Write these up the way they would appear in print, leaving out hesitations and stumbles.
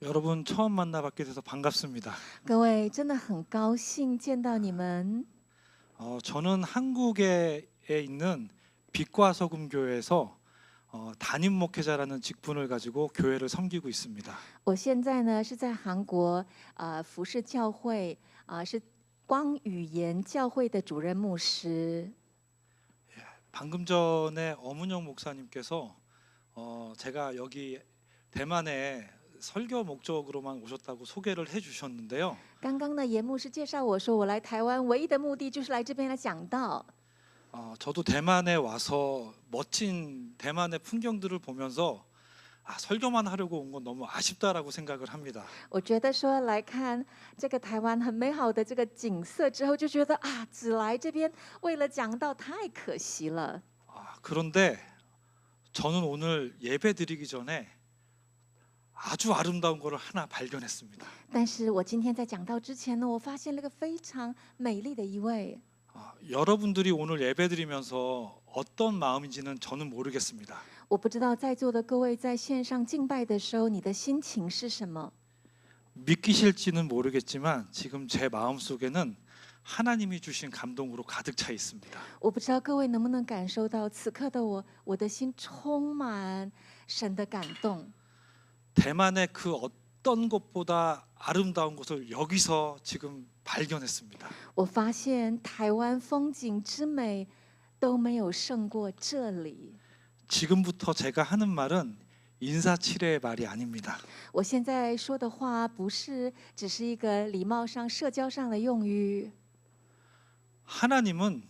여러분 처음 만나 뵙게 돼서 반갑습니다. 各位，真的很高兴见到你们。 저는 한국에 있는 빛과 소금 교회에서 담임 목회자라는 직분을 가지고 교회를 섬기고 있습니다. 我现在呢是在韩国服侍教会是光语言教会的主任牧师。 방금 전에 어문영 목사님께서 제가 여기 대만에 설교 목적으로만 오셨다고 소개를 해주셨는데요. 刚刚呢，严牧师介绍我说，我来台湾唯一的目的就是来这边来讲道。 저도 대만에 와서 멋진 대만의 풍경들을 보면서 설교만 하려고 온 건 너무 아쉽다라고 생각을 합니다. 我觉得说来看这个台湾很美好的这个景色之后，就觉得只来这边为了讲道太可惜了。 그런데 저는 오늘 예배 드리기 전에 아주 아름다운 것을 하나 발견했습니다. 但是我今天在讲道之前呢，我发现了个非常美丽的一位。 여러분들이 오늘 예배 드리면서 어떤 마음인지는 저는 모르겠습니다. 我不知道在座的各位在线上敬拜的时候，你的心情是什么？ 믿기실지는 모르겠지만 지금 제 마음속에는 하나님이 주신 감동으로 가득 차 있습니다. 我不知道各位能不能感受到此刻的我的心充满神的感动。 대만의 그 어떤 것보다 아름다운 것을 여기서 지금 발견했습니다. 我发现台湾风景之美都没有胜过这里。 지금부터 제가 하는 말은 인사치레의 말이 아닙니다. 我现在说的话不是只是一个礼貌上、社交上的用语。 하나님은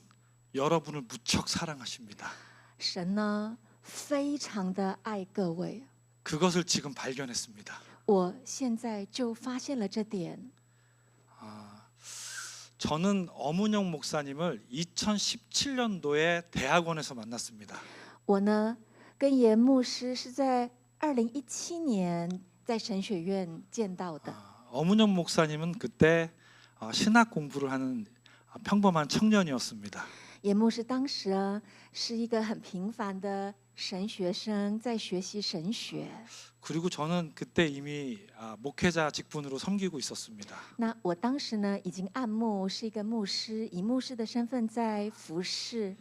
여러분을 무척 사랑하십니다. 神呢，非常的爱各位。 그것을 지금 발견했습니다. 我现在就发现了这点。 저는 어문영 목사님을 2017년도에 대학원에서 만났습니다. 我呢，跟严牧师是在2017年在神学院见到的。 어문영 목사님은 그때 신학 공부를 하는 평범한 청년이었습니다. 严牧师当时是一个很平凡的神学生，在学习神学。 그리고 저는 그때 이미 목회자 직분으로 섬기고 있었습니다. 那我当时呢，已经按牧是一个牧师，以牧师的身份在服侍。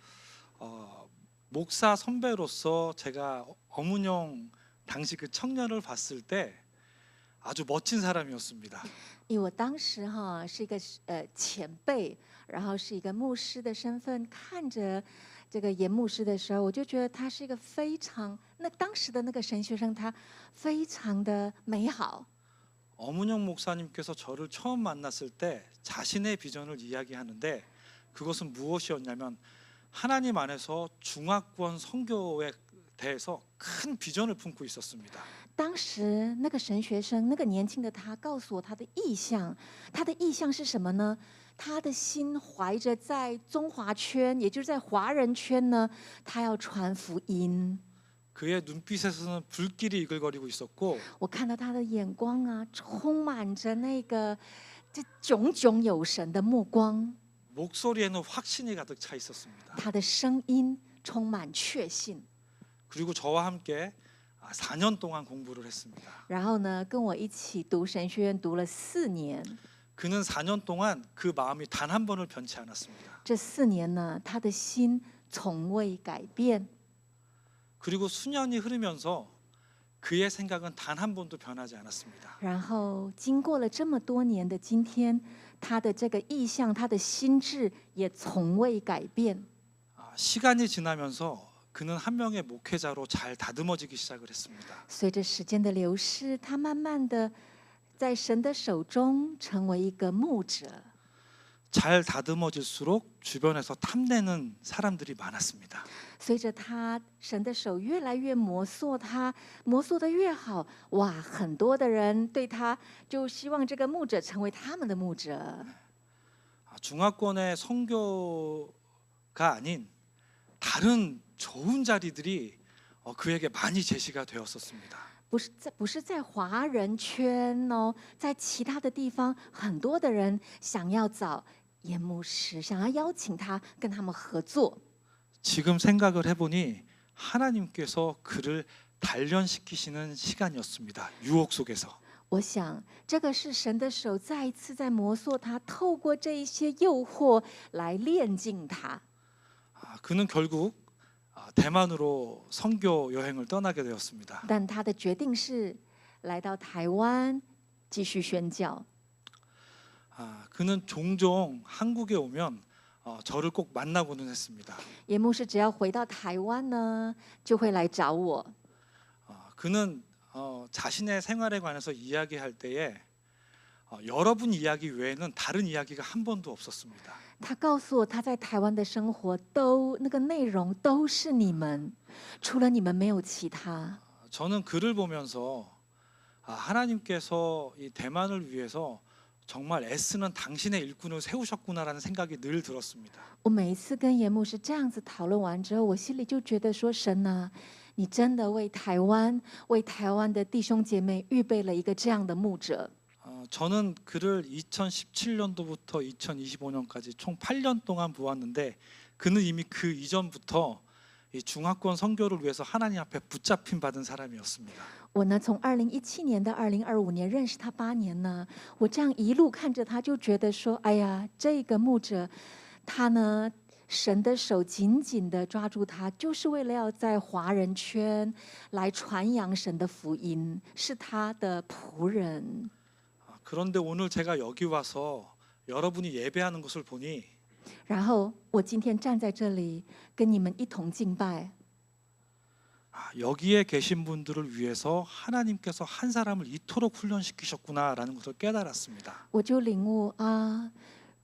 목사 선배로서 제가 어문영 당시 그 청년을 봤을 때 아주 멋진 사람이었습니다. 因为我当时是一个前辈，然后是一个牧师的身份，看着这个严牧师的时候，我就觉得他是一个非常当时的那个神学生，他非常的美好。 어문영 목사님께서 저를 처음 만났을 때 자신의 비전을 이야기하는데 그것은 무엇이었냐면 하나님 안에서 중화권 선교에 대해서 큰 비전을 품고 있었습니다. 当时那个神学生，那个年轻的他，告诉我他的意向。他的意向是什么呢？他的心怀着在中华圈，也就是在华人圈呢，他要传福音。 그의 눈빛에서는 불길이 이글거리고 있었고 我看到他的眼光充满着那个这炯炯有神的目光。 목소리에는 확신이 가득 차 있었습니다. 他的声音充满确信。 그리고 저와 함께 4년 동안 공부를 했습니다. 然后呢，跟我一起读神学院，读了4年。 그는 4년 동안 그 마음이 단 한 번을 변치 않았습니다. 这4年呢，他的心从未改变。 그리고 수년이 흐르면서 그의 생각은 단 한 번도 변하지 않았습니다. 然后经过了这么多年的今天，他的这个意向，他的心智也从未改变。 시간이 지나면서 그는 한 명의 목회자로 잘 다듬어지기 시작을 했습니다. 随着时间的流逝，他慢慢的在神的手中成为一个牧者。 잘 다듬어질수록 주변에서 탐내는 사람들이 많았습니다. 随着他神的手越来越磨塑他，磨塑的越好，哇，很多的人对他就希望这个牧者成为他们的牧者。 중화권의 선교가 아닌 다른 좋은 자리들이 그에게 많이 제시가 되었었습니다. 不是在华人圈哦，在其他的地方，很多的人想要找严牧师，想要邀请他跟他们合作。 지금 생각을 해보니 하나님께서 그를 단련시키시는 시간이었습니다. 유혹 속에서. 我想，这个是神的手再一次在摩挲他，透过这一些诱惑来炼净他。 그는 결국 대만으로 선교 여행을 떠나게 되었습니다. 但他的决定是来到台湾继续宣教。 그는 종종 한국에 오면 저를 꼭 만나고는 했습니다. 严牧师只要回到台湾呢，就会来找我。 그는 자신의 생활에 관해서 이야기할 때에 여러분 이야기 외에는 다른 이야기가 한 번도 없었습니다. 他告诉我，他在台湾的生活都那个内容都是你们，除了你们没有其他。 저는 글을 보면서 하나님께서 이 대만을 위해서 정말 애쓰는 당신의 일꾼을 세우셨구나라는 생각이 늘 들었습니다. 我每一次跟严牧师这样子讨论完之后，我心里就觉得说，神啊，你真的为台湾的弟兄姐妹预备了一个这样的牧者。 저는 그를 2017년도부터 2025년까지 총 8년 동안 보았는데 그는 이미 그 이전부터 이 중화권 선교를 위해서 하나님 앞에 붙잡힌 받은 사람이었습니다. 我呢，从2017年到2025年认识他8年呢，我这样一路看着他，就觉得说，哎呀，这个牧者，他呢，神的手紧紧的抓住他，就是为了要在华人圈来传扬神的福音，是他的仆人。 그런데 오늘 제가 여기 와서 여러분이 예배하는 것을 보니 然后我今天站在这里跟你们一同敬拜， 여기에 계신 분들을 위해서 하나님께서 한 사람을 이토록 훈련시키셨구나라는 것을 깨달았습니다. 我就领悟啊，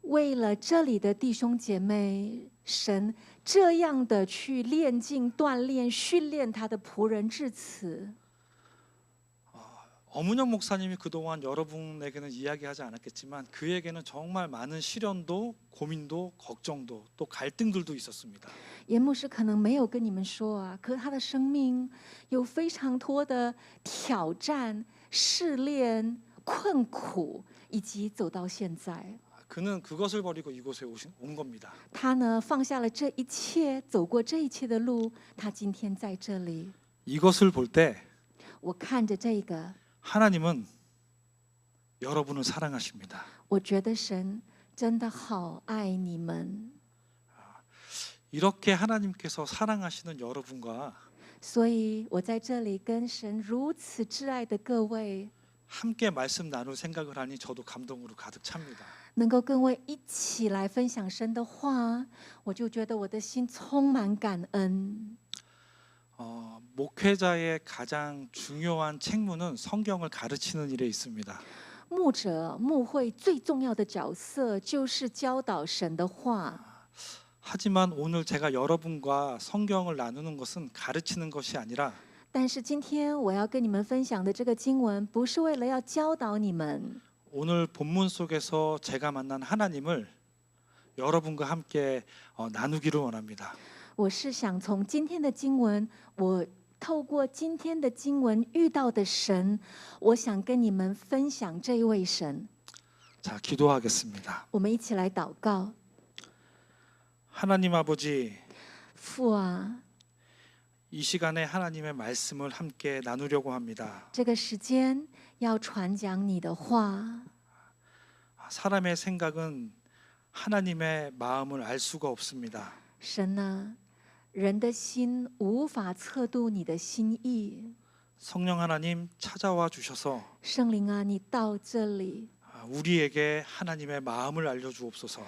为了这里的弟兄姐妹，神这样的去炼净、锻炼、训练他的仆人至此。 어문영 목사님이 그동안 여러분에게는 이야기하지 않았겠지만 그에게는 정말 많은 시련도 고민도 걱정도 또 갈등들도 있었습니다. 严牧师可能没有跟你们说啊，可他的生命有非常多的挑战、试炼、困苦，以及走到现在。 그는 그것을 버리고 이곳에 온 겁니다. 他呢，放下了这一切，走过这一切的路，他今天在这里。 이것을 볼 때 我看着这个， 하나님은 여러분을 사랑하십니다. 我觉得神真的好爱你们。 이렇게 하나님께서 사랑하시는 여러분과 所以我在这里跟神如此挚爱的各位， 함께 말씀 나눌 생각을 하니 저도 감동으로 가득 찹니다. 能够跟我一起来分享神的话，我就觉得我的心充满感恩。 목회자의 가장 중요한 책무는 성경을 가르치는 일에 있습니다. 牧者、牧会最重要的角色就是教导神的话。 하지만 오늘 제가 여러분과 성경을 나누는 것은 가르치는 것이 아니라 但是今天我要跟你们分享的这个经文，不是为了要教导你们。 오늘 본문 속에서 제가 만난 하나님을 여러분과 함께 나누기를 원합니다. 我是想从今天的经文，我透过今天的经文遇到的神，我想跟你们分享这一位神。 자, 기도하겠습니다. 我们一起来祷告。 하나님 아버지, 父啊， 이 시간에 하나님의 말씀을 함께 나누려고 합니다. 这个时间要传讲你的话。 사람의 생각은 하나님의 마음을 알 수가 없습니다. 神啊，人的心无法测度你的心意。 성령 하나님 찾아와 주셔서 圣灵啊，你到这里 우리에게 하나님의 마음을 알려주옵소서.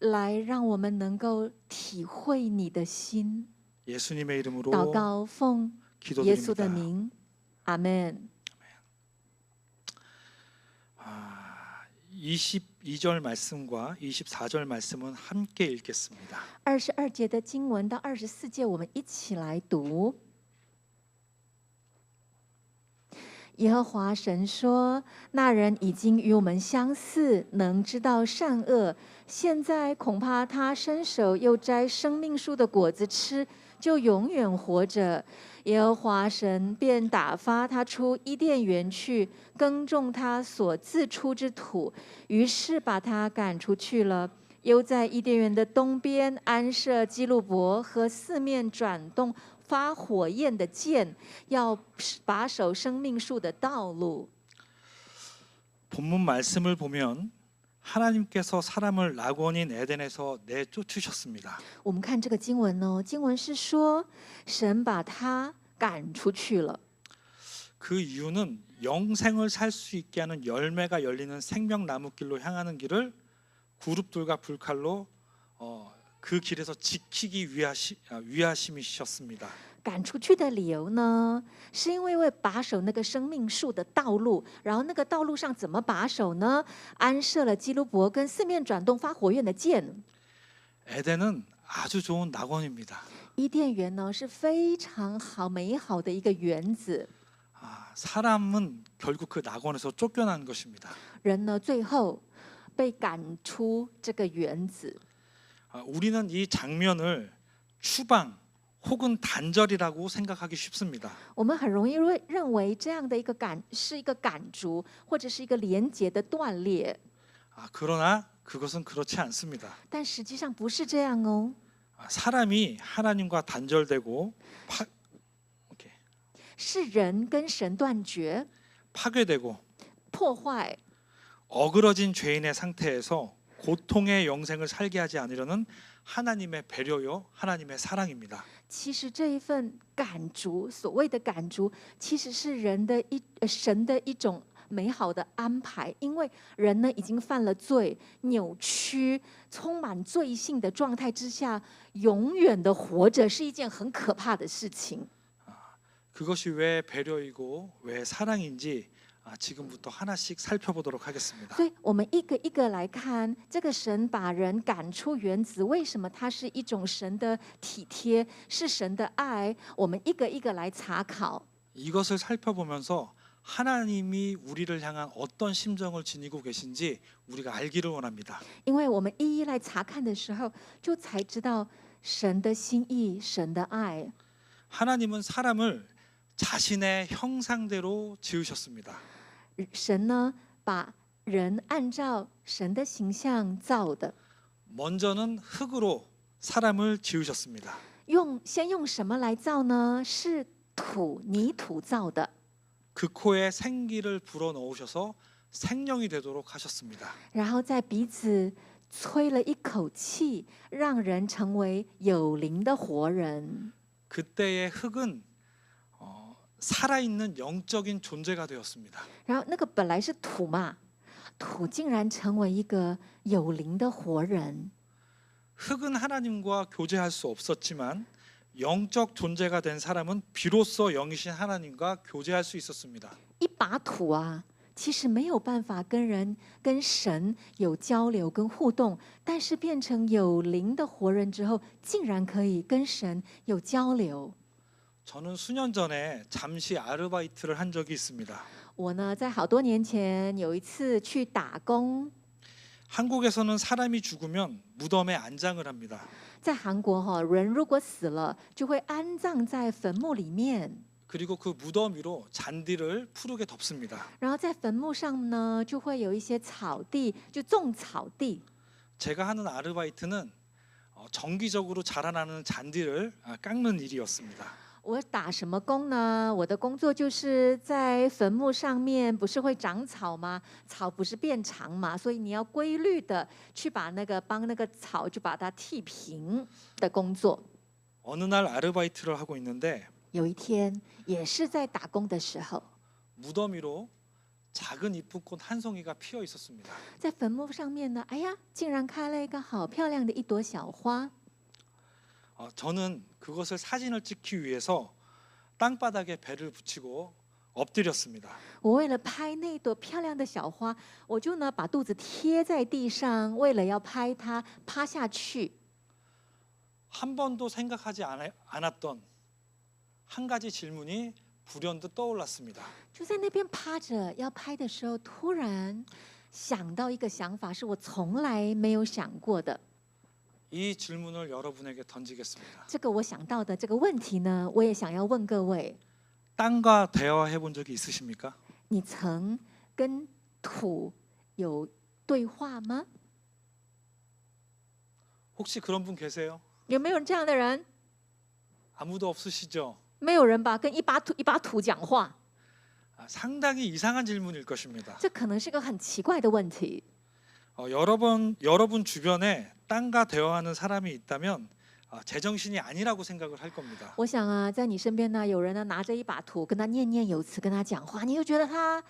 来，让我们能够体会你的心。 예수님의 이름으로 祷告奉耶稣 기도드립니다. 的名，阿门。 22절 말씀과 24절 말씀은 함께 읽겠습니다. 22节的经文到24节，我们一起来读。耶和华神说：“那人已经与我们相似，能知道善恶。现在恐怕他伸手又摘生命树的果子吃，就永远活着。”耶和华神便打发他出伊甸园去，耕种他所自出之土，于是把他赶出去了。又在伊甸园的东边安设基路伯和四面转动发火焰的剑，要把守生命树的道路。 본문 말씀을 보면 하나님께서 사람을 낙원인 에덴에서 내쫓으셨습니다. 我们看这个经文哦，经文是说，神把他赶出去了。 그 이유는 영생을 살 수 있게 하는 열매가 열리는 생명 나무길로 향하는 길을 그룹들과 불칼로 그 길에서 지키기 위하심이셨습니다. 赶出去的理由呢，是因为把守那个生命树的道路，然后那个道路上怎么把守呢？安设了基路伯跟四面转动发火焰的箭。 에덴은 아주 좋은 낙원입니다. 伊甸园呢是非常好美好的一个园子， 사람은 결국 그 낙원에서 쫓겨난 것입니다. 人呢最后被赶出这个园子。 우리는 이 장면을 추방 혹은 단절이라고 생각하기 쉽습니다. 我们很容易认为这样的一个是一个赶逐，或者是一个连结的断裂， 그러나 그것은 그렇지 않습니다. 但实际上不是这样哦。 사람이 하나님과 단절되고 이렇게 是人跟神断绝、 파괴되고 破坏， 어그러진 죄인의 상태에서 고통의 영생을 살게 하지 않으려는 하나님의 배려요, 하나님의 사랑입니다. 其实这一份赶逐，所谓的赶逐，其实是神的一种美好的安排，因为人呢已经犯了罪，扭曲、充满罪性的状态之下，永远的活着是一件很可怕的事情。 그것이 왜 배려이고 왜 사랑인지 지금부터 하나씩 살펴보도록 하겠습니다. 所以我们一个一个来看，这个神把人赶出园子，为什么它是一种神的体贴，是神的爱？我们一个一个来查考。 이것을 살펴보면서 하나님이 우리를 향한 어떤 심정을 지니고 계신지 우리가 알기를 원합니다. 因为我们一一来查看的时候，就才知道神的心意、神的爱。 하나님은 사람을 자신의 형상대로 지으셨습니다. 神呢，把人按照神的形象造的， 먼저는 흙으로 사람을 지으셨습니다. 先用什么来造呢？是泥土造的。 그 코에 생기를 불어넣으셔서 생명이 되도록 하셨습니다. 然后在鼻子吹了一口气，让人成为有灵的活人。 그때의 흙은 살아있는 영적인 존재가 되었습니다. 然后那个本来是土嘛，土竟然成为一个有灵的活人。 흙은 하나님과 교제할 수 없었지만 영적 존재가 된 사람은 비로소 영이신 하나님과 교제할 수 있었습니다. 一把土啊，其实没有办法跟神有交流跟互动，但是变成有灵的活人之后，竟然可以跟神有交流。 저는 수년 전에 잠시 아르바이트를 한 적이 있습니다. 我呢，在好多年前有一次去打工， 한국에서는 사람이 죽으면 무덤에 안장을 합니다. 在韩国人如果死了，就会安葬在坟墓里面， 그리고 그 무덤 위로 잔디를 푸르게 덮습니다. 然后在坟墓上呢，就会有一些草地，就种草地。 제가 하는 아르바이트는 정기적으로 자라나는 잔디를 깎는 일이었습니다. 我打什么工呢？我的工作就是在坟墓上面，不是会长草吗？草不是变长嘛，所以你要规律的去帮那个草就把它剃平的工作。 어느 날 아르바이트를 하고 있는데 有一天也是在打工的时候， 무덤 위로 작은 이쁜 꽃 한 송이가 피어 있었습니다. 在坟墓上面呢，哎呀，竟然开了一个好漂亮的一朵小花。 저는 그것을 사진을 찍기 위해서 땅바닥에 배를 붙이고 엎드렸습니다. 我为了拍那朵漂亮的小花，我就呢把肚子贴在地上，为了要拍它，趴下去。 한 번도 생각하지 않았던 한 가지 질문이 불현듯 떠올랐습니다. 就在那边趴着要拍的时候，突然想到一个想法，是我从来没有想过的。 이 질문을 여러분에게 던지겠습니다. 这个我想到的这个问题呢，我也想要问各位： 땅과 대화해 본 적이 있으십니까? 你曾跟土有对话吗？ 혹시 그런 분 계세요? 有没有这样的人？ 아무도 없으시죠? 没有人吧？跟一把土讲话。 상당히 이상한 질문일 것입니다. 这可能是个很奇怪的问题。 여러분 주변에 땅과 대화하는 사람이 있다면 제정신이 아니라고 생각을 할 겁니다. 我想啊，在你身边呢，有人呢拿着一把土，跟他念念有词，跟他讲话，你就觉得他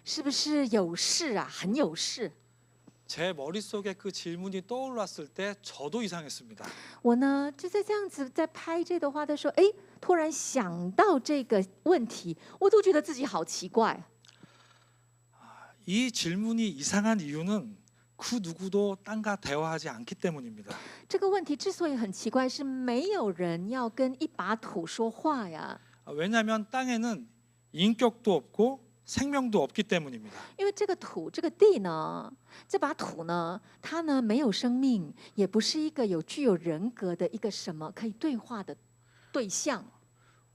是不是有事啊？很有事。 제 머릿속에 그 질문이 떠올랐을 때 저도 이상했습니다. 我呢就在这样子在拍这段话的时候，哎，突然想到这个问题，我都觉得自己好奇怪。 이 질문이 이상한 이유는 그 누구도 땅과 대화하지 않기 때문입니다. 这个问题之所以很奇怪，是没有人要跟一把土说话呀。 왜냐하면 땅에는 인격도 없고 생명도 없기 때문입니다. 因为这个土、这个地呢，这把土呢，它呢没有生命，也不是一个具有人格的一个什么可以对话的对象。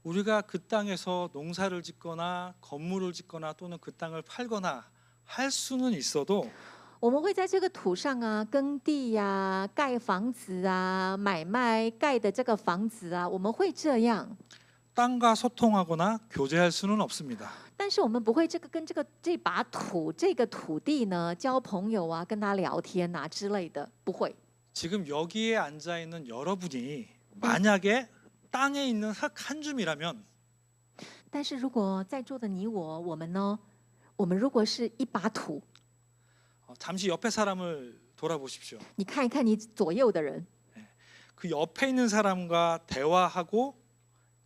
우리가 그 땅에서 농사를 짓거나 건물을 짓거나 또는 그 땅을 팔거나 할 수는 있어도 我们会在这个土上啊耕地呀、盖房子啊、买卖盖的这个房子啊，我们会这样。 땅과 소통하거나 교제할 수는 없습니다. 但是我们不会跟这把土、这个土地呢交朋友啊，跟他聊天啊之类的，不会。 지금 여기에 앉아 있는 여러분이 만약에 땅에 있는 흙 한 줌이라면 但是如果在座的你我，我们呢，我们如果是一把土， 잠시 옆에 사람을 돌아보십시오. 你看一看你左右的人， 그 옆에 있는 사람과 대화하고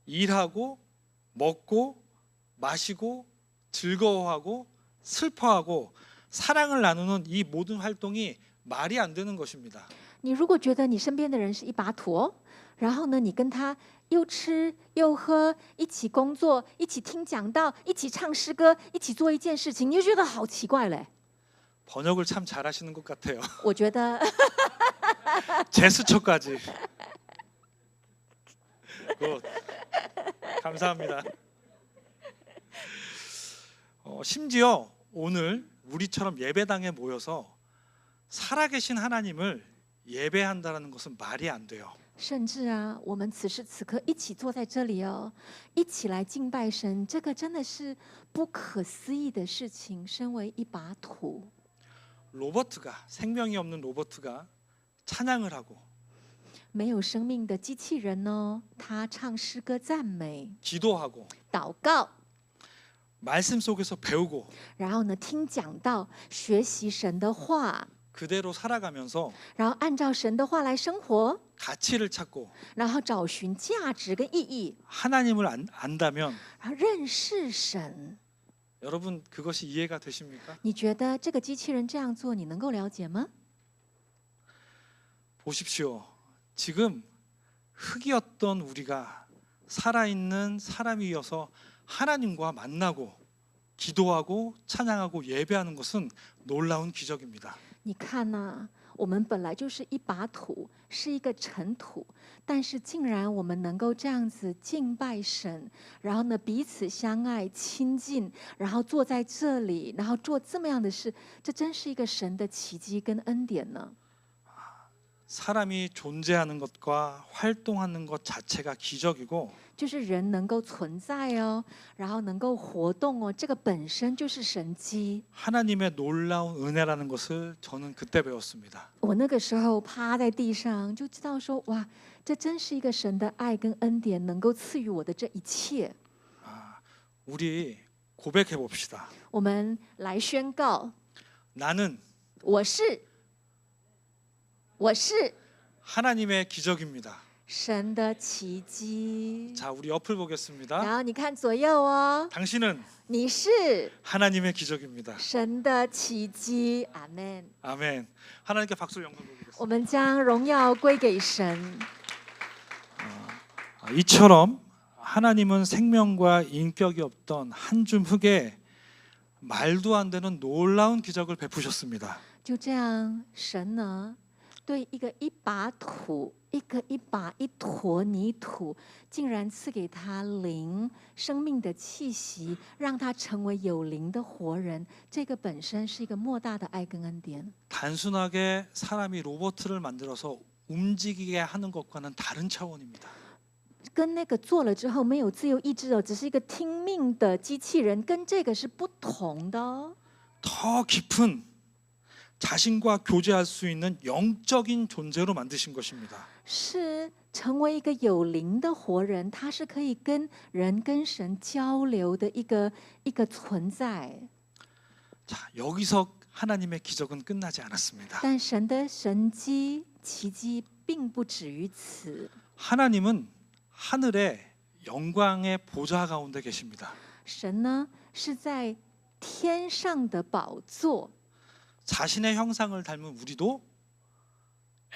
일하고 먹고 마시고 즐거워하고 슬퍼하고 사랑을 나누는 이 모든 활동이 말이 안 되는 것입니다. 你如果觉得你身边的人是一把土哦，然后呢，你跟他又吃又喝，一起工作，一起听讲道，一起唱诗歌，一起做一件事情，你就觉得好奇怪嘞。 번역을 참 잘하시는 것 같아요. 我觉得 제스처까지. 굿. 감사합니다. 심지어 오늘 우리처럼 예배당에 모여서 살아계신 하나님을 예배한다는 것은 말이 안 돼요. 甚至啊，我们此时此刻一起坐在这里哦，一起来敬拜神，这个真的是不可思议的事情。身为一把土， 로버트가 생명이 없는 로버트가 찬양을 하고 没有生命的机器人呢，他唱诗歌赞美、 기도하고 祷告， 말씀 속에서 배우고 然后呢听讲道，学习神的话， 그대로 살아가면서 然后按照神的话来生活， 가치를 찾고 然后找寻价值跟意义， 하나님을 안다면 然后认识神。 여러분 그것이 이해가 되십니까? 你觉得这个机器人这样做，你能够了解吗？ 보십시오. 지금 흙이었던 우리가 살아있는 사람이어서 하나님과 만나고 기도하고 찬양하고 예배하는 것은 놀라운 기적입니다. 你看呐、我们本来就是一把土，是一个尘土，但是竟然我们能够这样子敬拜神，然后呢彼此相爱亲近，然后坐在这里，然后做这么样的事，这真是一个神的奇迹跟恩典呢。 사람이 존재하는 것과 활동하는 것 자체가 기적이고 就是人能够存在哦，然后能够活动哦，这个本身就是神迹。 하나님의 놀라운 은혜라는 것을 저는 그때 배웠습니다. 我那个时候趴在地上，就知道说，哇，这真是一个神的爱跟恩典，能够赐予我的这一切。 우리 고백해 봅시다. 我们来宣告， 나는 我是 하나님의 기적입니다. 神的奇迹。 자, 우리 옆을 보겠습니다. 然后你看左右哦， 당신은 你是 하나님의 기적입니다. 神的奇迹。阿门。 아멘. 하나님께 박수를 영광 돌리겠습니다. 我们将荣耀归给神。 이처럼 하나님은 생명과 인격이 없던 한 줌 흙에 말도 안 되는 놀라운 기적을 베푸셨습니다. 就这样，神呢，对一把土，一坨泥土，竟然赐给他灵生命的气息，让他成为有灵的活人。这个本身是一个莫大的爱跟恩典。 단순하게 사람이 로봇을 만들어서 움직이게 하는 것과는 다른 차원입니다. 跟那个做了之后没有自由意志的，只是一个听命的机器人，跟这个是不同的哦。 더 깊은 자신과 교제할 수 있는 영적인 존재로 만드신 것입니다. 是成为一个有灵的活人，他是可以跟人跟神交流的一个存在。 자, 여기서 하나님의 기적은 끝나지 않았습니다. 但神的神迹奇迹并不止于此， 하나님은 하늘의 영광의 보좌 가운데 계십니다. 神呢是在天上的宝座， 자신의 형상을 닮은 우리도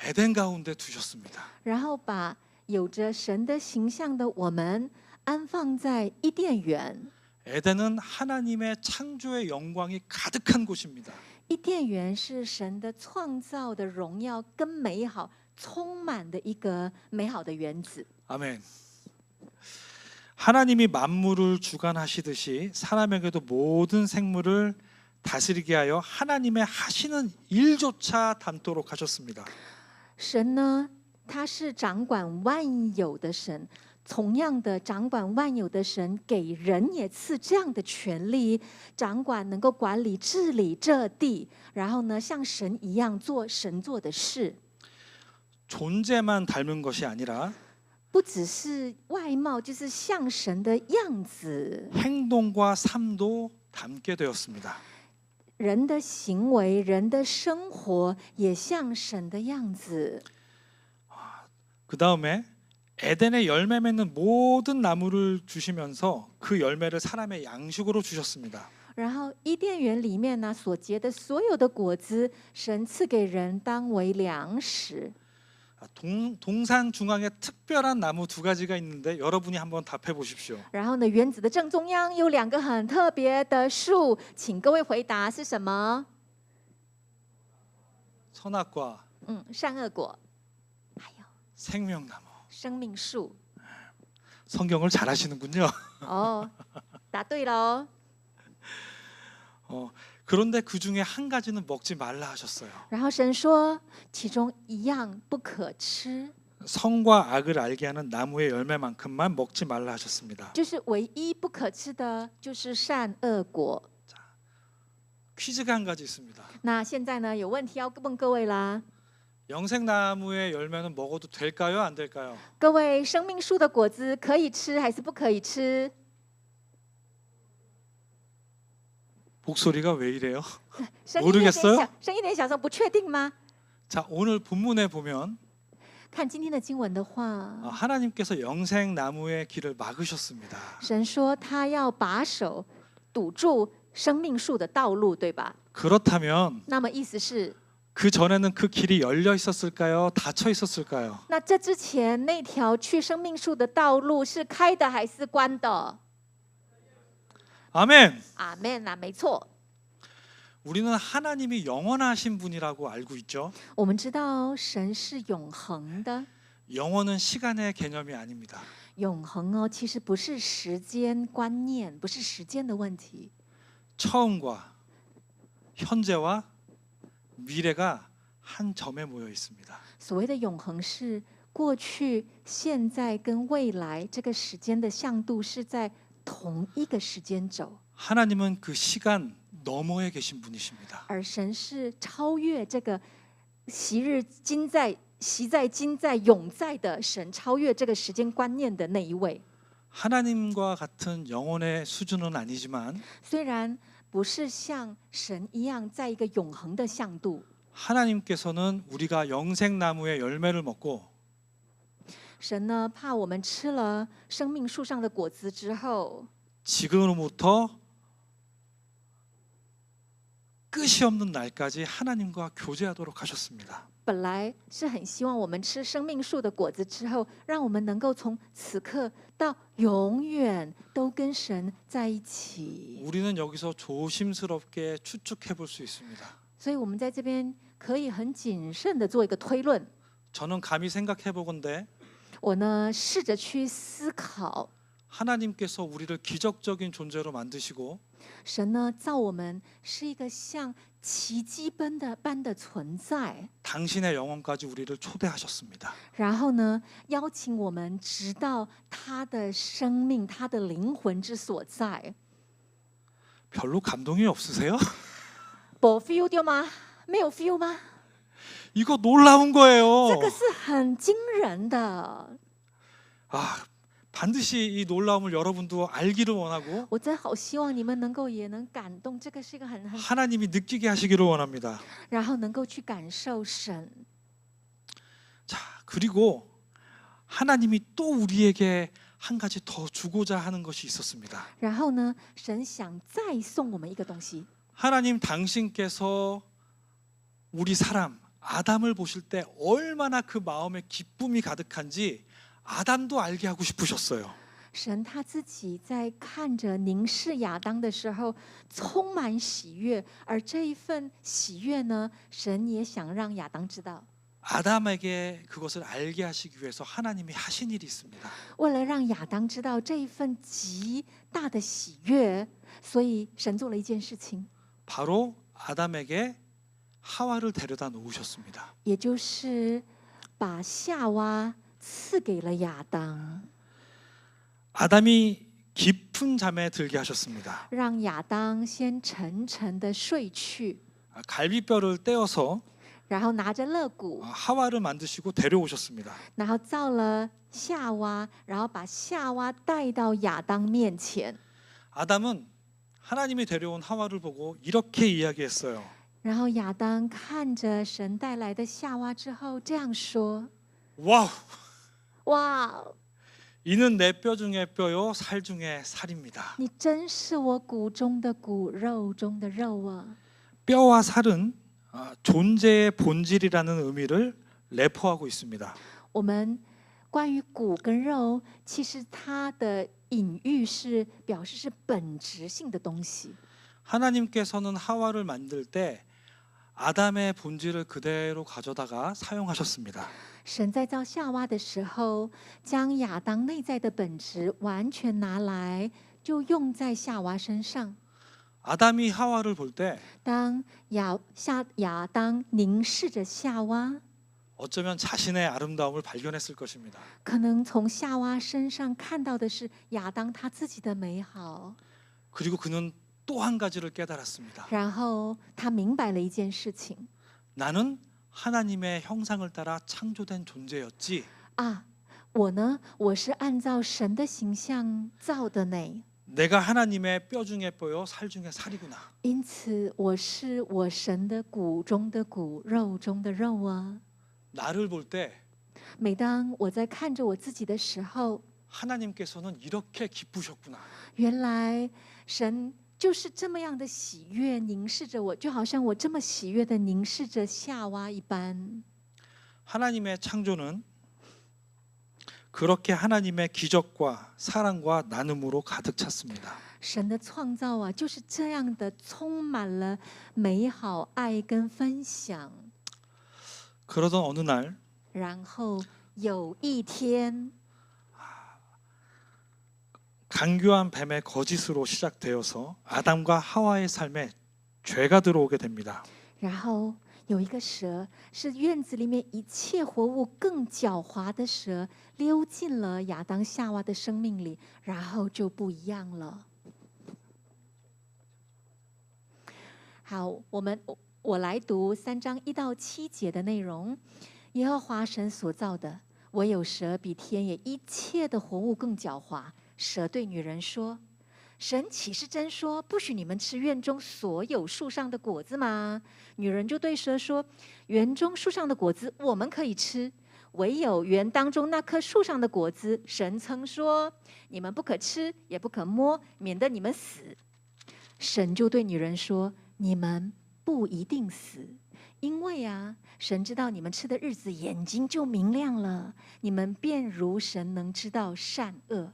에덴 가운데 두셨습니다. 然后把有着神的形象的我们安放在伊甸园。 에덴은 하나님의 창조의 영광이 가득한 곳입니다. 伊甸园是神的创造的荣耀跟美好充满的一个美好的园子。 아멘. 하나님이 만물을 주관하시듯이 사람에게도 모든 생물을 다스리게 하여 하나님의 하시는 일조차 담도록 하셨습니다. 神呢，他是掌管万有的神，同样的掌管万有的神，给人也赐这样的权利，掌管能够管理治理这地，然后呢，像神一样做神做的事。 존재만 닮은 것이 아니라 不只是外貌，就是像神的样子， 행동과 삶도 닮게 되었습니다. 人的行为、人的生活也像神的样子。 그 다음에 에덴의 열매 맺는 모든 나무를 주시면서 그 열매를 사람의 양식으로 주셨습니다. 然后伊甸园里面呢，所结的所有的果子，神赐给人当为粮食。 동산 중앙에 특별한 나무 두 가지가 있는데 여러분이 한번 답해 보십시오. 然后呢，园子的正中央有两个很特别的树，请各位回答是什么？ 선악과 善恶果，还有 생명나무. 生命树。 성경을 잘 하시는군요. 哦，答对了哦。 그런데 그 중에 한 가지는 먹지 말라 하셨어요. 然后神说，其中一样不可吃， 선과 악을 알게 하는 나무의 열매만큼만 먹지 말라 하셨습니다. 就是唯一不可吃的，就是善恶果。 퀴즈가 한 가지 있습니다. 那现在呢，有问题要问各位啦。 영생나무의 열매는 먹어도 될까요? 안 될까요? 各位，生命树的果子可以吃还是不可以吃？ 목소리가 왜 이래요? 声音有点 모르겠어요 小，声音有点小声，不确定吗？ 자, 오늘 본문에 보면 看今天的经文的话， 하나님께서 영생나무의 길을 막으셨습니다. 神说他要把手堵住生命树的道路，对吧？ 그렇다면 那么意思是， 그 전에는 그 길이 열려 있었을까요? 닫혀 있었을까요? 那这之前那条去生命树的道路是开的还是关的？ 아멘. 阿门啊，没错。 우리는 하나님이 영원하신 분이라고 알고 있죠. 我们知道神是永恒的， 영원은 시간의 개념이 아닙니다. 永恒哦，其实不是时间观念，不是时间的问题。 처음과 현재와 미래가 한 점에 모여 있습니다. 所谓的永恒是过去、现在跟未来这个时间的向度是在同一个时间轴， 하나님은 그 시간 너머에 계신 분이십니다. 而神是超越这个昔日今在、昔在今在永在的神，超越这个时间观念的那一位。 하나님과 같은 영혼의 수준은 아니지만 虽然不是像神一样在一个永恒的向度， 하나님께서는 우리가 영생나무의 열매를 먹고 神呢怕我们吃了生命树上的果子之后， 지금으로부터 끝이 없는 날까지 하나님과 교제하도록 하셨습니다. 本来是很希望我们吃生命树的果子之后，让我们能够从此刻到永远都跟神在一起。 우리는 여기서 조심스럽게 추측해 볼 수 있습니다. 所以，我们在这边可以很谨慎的做一个推论。 저는 감히 생각해 보건대 我呢，试着去思考， 하나님께서 우리를 기적적인 존재로 만드시고 神呢造我们是一个像奇迹般的存在， 당신의 영혼까지 우리를 초대하셨습니다. 然后呢邀请我们直到他的生命、他的灵魂之所在。 별로 감동이 없으세요? 有 feel 掉吗？没有 feel 吗？ 이거 놀라운 거예요. 这个是很惊人的。 아, 반드시 이 놀라움을 여러분도 알기를 원하고 我真好希望你们也能感动，这个是一个很 하나님이 느끼게 하시기를 원합니다. 然后能够去感受神。 자, 그리고 하나님이 또 우리에게 한 가지 더 주고자 하는 것이 있었습니다. 然后呢，神想再送我们一个东西。 하나님 당신께서 우리 사람 아담을 보실 때 얼마나 그 마음에 기쁨이 가득한지 아담도 알게 하고 싶으셨어요. 神他自己在看着凝视亚当的时候，充满喜悦，而这一份喜悦呢，神也想让亚当知道。 아담에게 그것을 알게 하시기 위해서 하나님이 하신 일이 있습니다. 为了让亚当知道这一份极大的喜悦，所以神做了一件事情， 바로 아담에게 하와를 데려다 놓으셨습니다. 也就是把夏娃赐给了亚当， 아담이 깊은 잠에 들게 하셨습니다. 让亚当先沉沉的睡去， 갈비뼈를 떼어서 然后拿着肋骨， 하와를 만드시고 데려오셨습니다. 然后造了夏娃，然后把夏娃带到亚当面前。 아담은 하나님이 데려온 하와를 보고 이렇게 이야기했어요. 然后亚当看着神带来的夏娃之后，这样说 와우, ：“哇， 이는 내 뼈 중에 뼈요 살 중에 살입니다. 你真是我骨中的骨，肉中的肉啊！” 뼈와 살은 존재의 본질이라는 의미를 내포하고 있습니다. 我们关于骨跟肉，其实它的隐喻是表示是本质性的东西。 하나님께서는 하와를 만들 때 아담의 본질을 그대로 가져다가 사용하셨습니다. 神在造夏娃的时候，将亚当内在的本质完全拿来，就用在夏娃身上。 아담이 하와를 볼 때 当亚当凝视着夏娃， 어쩌면 자신의 아름다움을 발견했을 것입니다. 可能从夏娃身上看到的是亚当他自己的美好， 그리고 그는 또 한 가지를 깨달았습니다. 然后他明白了一件事情 나는 하나님의 형상을 따라 창조된 존재였지. 啊，我呢，我是按照神的形象造的呢， 내가 하나님의 뼈 중에 뼈요 살 중에 살이구나. 因此我是我神的骨中的骨，肉中的肉啊。 나를 볼 때 每当我在看着我自己的时候， 하나님께서는 이렇게 기쁘셨구나. 原来神就是这么样的喜悦凝视着我，就好像我这么喜悦的凝视着夏娃一般。 하나님의 창조는 그렇게 하나님의 기적과 사랑과 나눔으로 가득 찼습니다. 神的创造啊，就是这样的，充满了美好、爱跟分享。 그러던 어느 날 然后有一天， 강교한 뱀의 거짓으로 시작되어서 아담과 하와의 삶에 죄가 들어오게 됩니다. 然后有一个蛇，是院子里面一切活物更狡猾的蛇，溜进了亚当夏娃的生命里，然后就不一样了。好，我来读3章1到7节的内容。耶和华神所造的，唯有蛇比天野一切的活物更狡猾。蛇对女人说：“神岂是真说，不许你们吃园中所有树上的果子吗？”女人就对蛇说：“园中树上的果子我们可以吃，唯有园当中那棵树上的果子，神曾说你们不可吃，也不可摸，免得你们死。”神就对女人说：“你们不一定死，因为啊，神知道你们吃的日子，眼睛就明亮了，你们便如神能知道善恶。”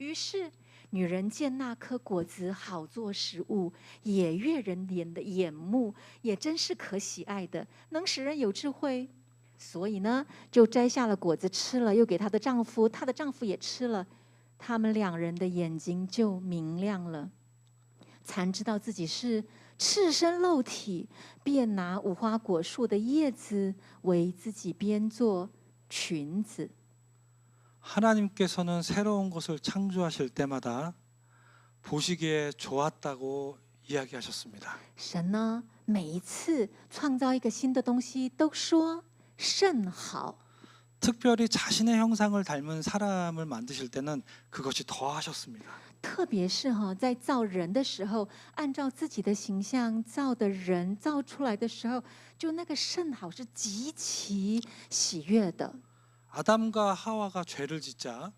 于是女人见那颗果子好做食物，也悦人的眼目，也真是可喜爱的，能使人有智慧。所以呢，就摘下了果子吃了，又给她的丈夫，她的丈夫也吃了，他们2人的眼睛就明亮了。才知道自己是赤身露体，便拿无花果树的叶子为自己编做裙子。 하나님께서는 새로운 것을 창조하실 때마다 보시기에 좋았다고 이야기하셨습니다. 神呢，每一次创造一个新的东西，都说甚好。 특별히 자신의 형상을 닮은 사람을 만드실 때는 그것이 더하셨습니다. 特别是在造人的时候，按照自己的形象造的人，造出来的时候，就那个甚好是极其喜悦的。 아담과 하와가 죄를 짓자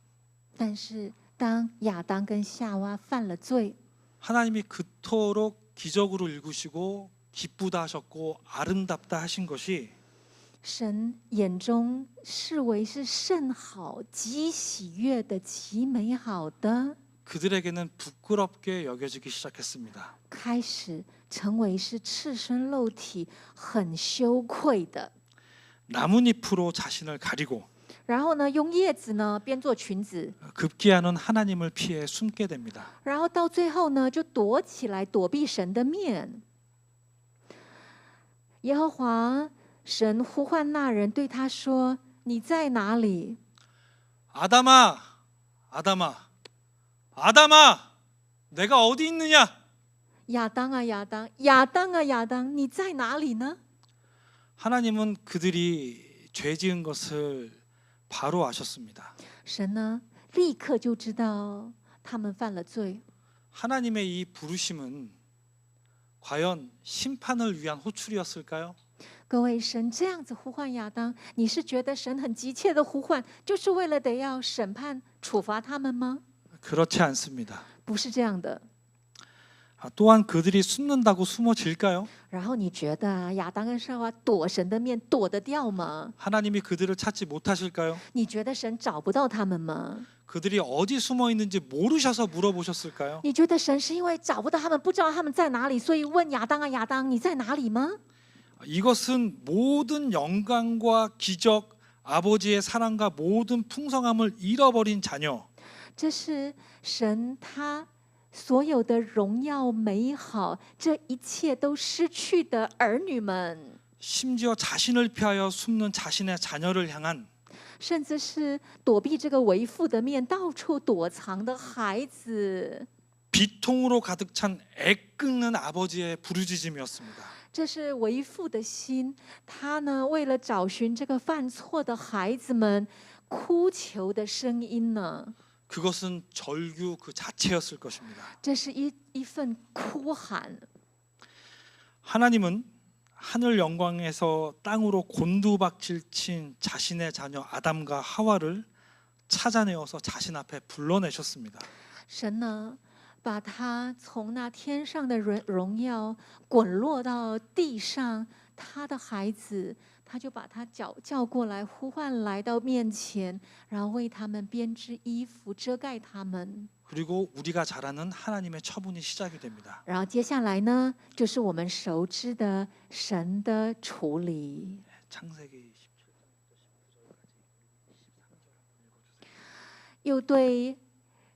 但是当亚当跟夏娃犯了罪， 하나님이 그토록 기적으로 일구시고 기쁘다 하셨고 아름답다 하신 것이 神眼中视为是甚好、极喜悦的、极美好的， 그들에게는 부끄럽게 여겨지기 시작했습니다. 开始成为是赤身露体、很羞愧的。 나뭇잎으로 자신을 가리고 然后呢，用叶子呢编做裙子， 급기야는 하나님을 피해 숨게 됩니다. 然后到最后呢，就躲起来躲避神的面。耶和华神呼唤那人，对他说：“你在哪里？” 아담아, 아담아, 아담아, 내가 어디 있느냐? 亚当啊，亚当，亚当啊，亚当，你在哪里呢？ 하나님은 그들이 죄 지은 것을 바로 아셨습니다. 神呢，立刻就知道他们犯了罪。 하나님의 이 부르심은 과연 심판을 위한 호출이었을까요? 各位，神这样子呼唤亚当，你是觉得神很急切的呼唤，就是为了得要审判、处罚他们吗？ 그렇지 않습니다. 不是这样的。 또한 그들이 숨는다고 숨어질까요? 然后你觉得亚当跟夏娃躲神的面躲得掉吗？ 하나님이 그들을 찾지 못하실까요? 你觉得神找不到他们吗？ 그들이 어디 숨어 있는지 모르셔서 물어보셨을까요? 你觉得神是因为找不到他们，不知道他们在哪里，所以问亚当啊，亚当，你在哪里吗？ 이것은 모든 영광과 기적, 아버지의 사랑과 모든 풍성함을 잃어버린 자녀, 这是神他所有的荣耀美好，这一切都失去的儿女们， 심지어 자신을 피하여 숨는 자신의 자녀를 향한 甚至是躲避这个为父的面，到处躲藏的孩子， 비통으로 가득 찬 애끓는 아버지의 부르짖음이었습니다. 这是为父的心，他呢为了找寻这个犯错的孩子们哭求的声音呢， 그것은 절규 그 자체였을 것입니다. 这是一份哭喊。 하나님은 하늘 영광에서 땅으로 곤두박질 친 자신의 자녀 아담과 하와를 찾아내어서 자신 앞에 불러내셨습니다. 神呢，把他从那天上的荣耀滚落到地上，他的孩子，他就把他叫过来，呼唤来到面前，然后为他们编织衣服，遮盖他们。 그리고 우리가 잘 아는 하나님의 처분이 시작이 됩니다. 然后接下来呢，就是我们熟知的神的处理。 창세기 又对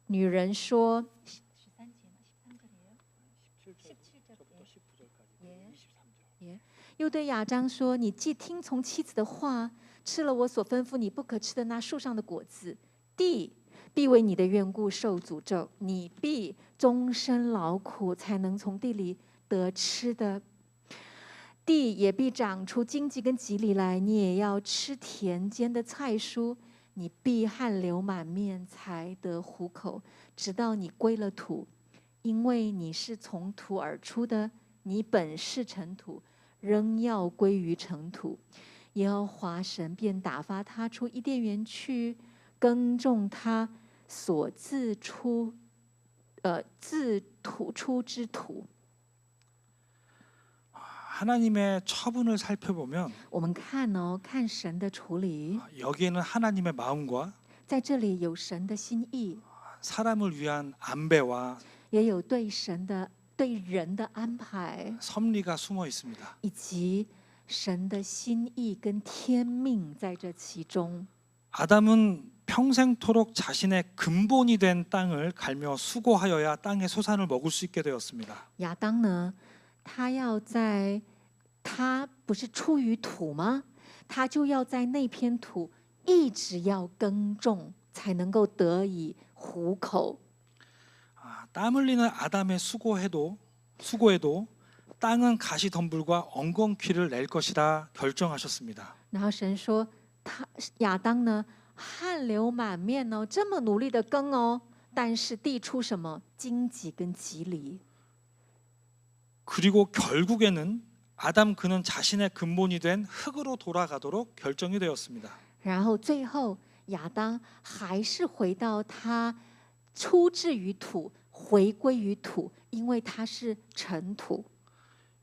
女人说，又对亚当说：“你既听从妻子的话，吃了我所吩咐你不可吃的那树上的果子，地必为你的缘故受诅咒，你必终身劳苦，才能从地里得吃的。地也必长出荆棘跟棘藜来，你也要吃田间的菜蔬。你必汗流满面，才得糊口，直到你归了土，因为你是从土而出的，你本是尘土，仍要归于尘土。耶和华神便打发他出伊甸园去耕种他所自土出之土。” 하나님의 처분을 살펴보면 我们看看神的处理， 여기에는 하나님의 마음과 在这里有神的心意， 사람을 위한 안배와 也有对人的安排， 섭리가 숨어 있습니다. 以及神的心意跟天命在这其中。 아담은 평생토록 자신의 근본이 된 땅을 갈며 수고하여야 땅의 소산을 먹을 수 있게 되었습니다. 亚当呢，他不是出于土吗？他就要在那片土一直要耕种，才能够得以糊口。 땀 흘리는 아담의 수고에도 땅은 가시덤불과 엉겅퀴를 낼 것이라 결정하셨습니다. 然后神说，亚当呢，汗流满面哦，这么努力的耕哦，但是地出什么荆棘跟棘藜。 그리고 결국에는 아담 그는 자신의 근본이 된 흙으로 돌아가도록 결정이 되었습니다. 然后最后亚当还是回到他出自于土，回归于土，因为他是尘土。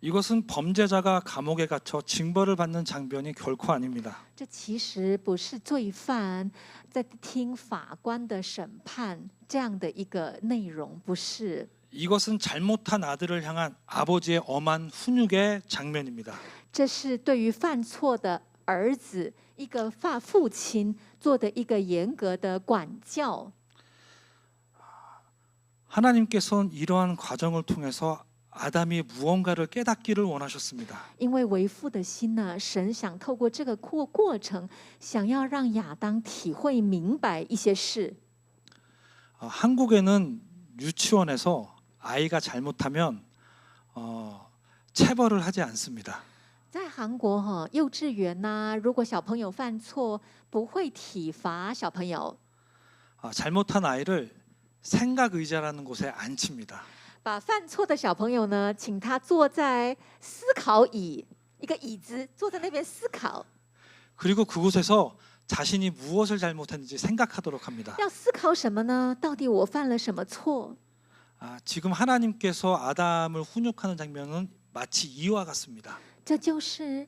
이것은 범죄자가 감옥에 갇혀 징벌을 받는 장면이 결코 아닙니다. 这其实不是罪犯在听法官的审判这样的一个内容，不是。 이것은 잘못한 아들을 향한 아버지의 엄한 훈육의 장면입니다. 这是对于犯错的儿子一个父亲做的一个严格的管教。 하나님께서는 이러한 과정을 통해서 아담이 무언가를 깨닫기를 원하셨습니다. 因为为父的心呢，神想透过这个过程，想要让亚当体会明白一些事。 한국에는 유치원에서 아이가 잘못하면 체벌을 하지 않습니다. 在韩国幼稚园呐，如果小朋友犯错，不会体罚小朋友， 잘못한 아이를 생각 의자라는 곳에 앉힙니다. 把犯错的小朋友呢，请他坐在思考椅，一个椅子，坐在那边思考。 그리고 그곳에서 자신이 무엇을 잘못했는지 생각하도록 합니다. 要思考什么呢？到底我犯了什么错？ 지금 하나님께서 아담을 훈육하는 장면은 마치 이와 같습니다. 这就是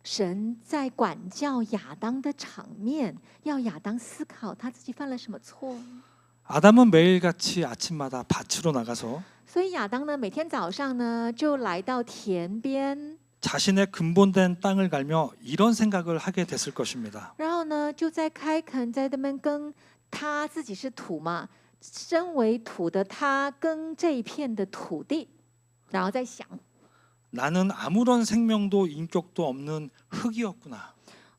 神在管教亚当的场面，要亚当思考他自己犯了什么错。 아담은 매일같이 아침마다 밭으로 나가서 所以亚当呢，每天早上呢，就来到田边， 자신의 근본된 땅을 갈며 이런 생각을 하게 됐을 것입니다. 然后呢，就在开垦，在那边耕，他自己是土嘛，身为土的他耕这一片的土地，然后在想， 나는 아무런 생명도 인격도 없는 흙이었구나.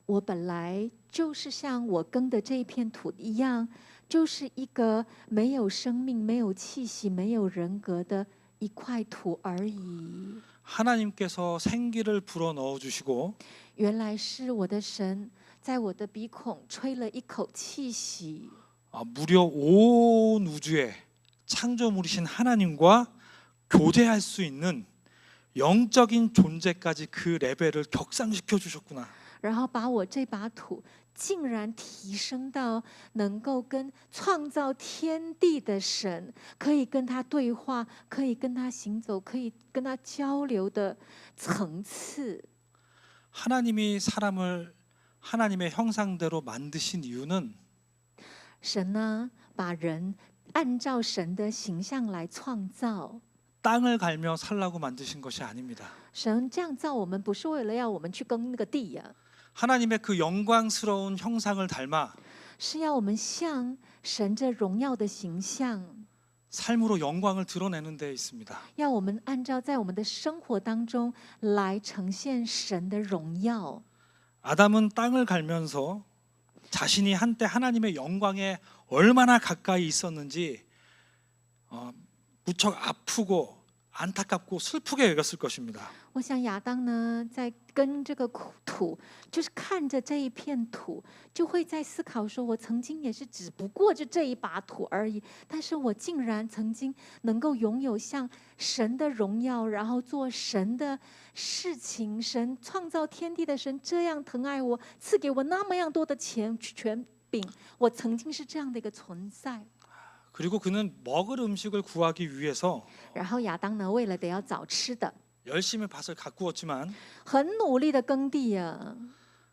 我本来就是像我耕的这一片土一样，就是一个没有生命、没有气息、没有人格的一块土而已。 하나님께서 생기를 불어 넣어 주시고 原来是我的神在我的鼻孔吹了一口气息， 무려 온 우주에 창조물이신 하나님과 교제할 수 있는 영적인 존재까지 그 레벨을 격상시켜 주셨구나. 然后把我这把土竟然提升到能够跟创造天地的神可以跟他对话，可以跟他行走，可以跟他交流的层次。 하나님이 사람을 하나님의 형상대로 만드신 이유는 神呢，把人按照神的形象来创造。 땅을 갈며 살라고 만드신 것이 아닙니다. 神这样造我们，不是为了要我们去耕那个地呀、 하나님의 그 영광스러운 형상을 닮아 是要我们像神这荣耀的形象， 삶으로 영광을 드러내는 데 있습니다. 要我们按照在我们的生活当中来呈现神的荣耀。 아담은 땅을 갈면서 자신이 한때 하나님의 영광에 얼마나 가까이 있었는지 무척 아프고 안타깝고 슬프게 여겼을 것입니다. 我想亚当呢，在跟这个土，就是看着这一片土，就会在思考说：我曾经也是只不过就这一把土而已，但是我竟然曾经能够拥有像神的荣耀，然后做神的事情，神创造天地的神这样疼爱我，赐给我那么样多的权柄，我曾经是这样的一个存在。 그리고 그는 먹을 음식을 구하기 위해서 然后亚当呢，为了得要找吃的， 열심히 밭을 가꾸었지만 很努力的耕地呀、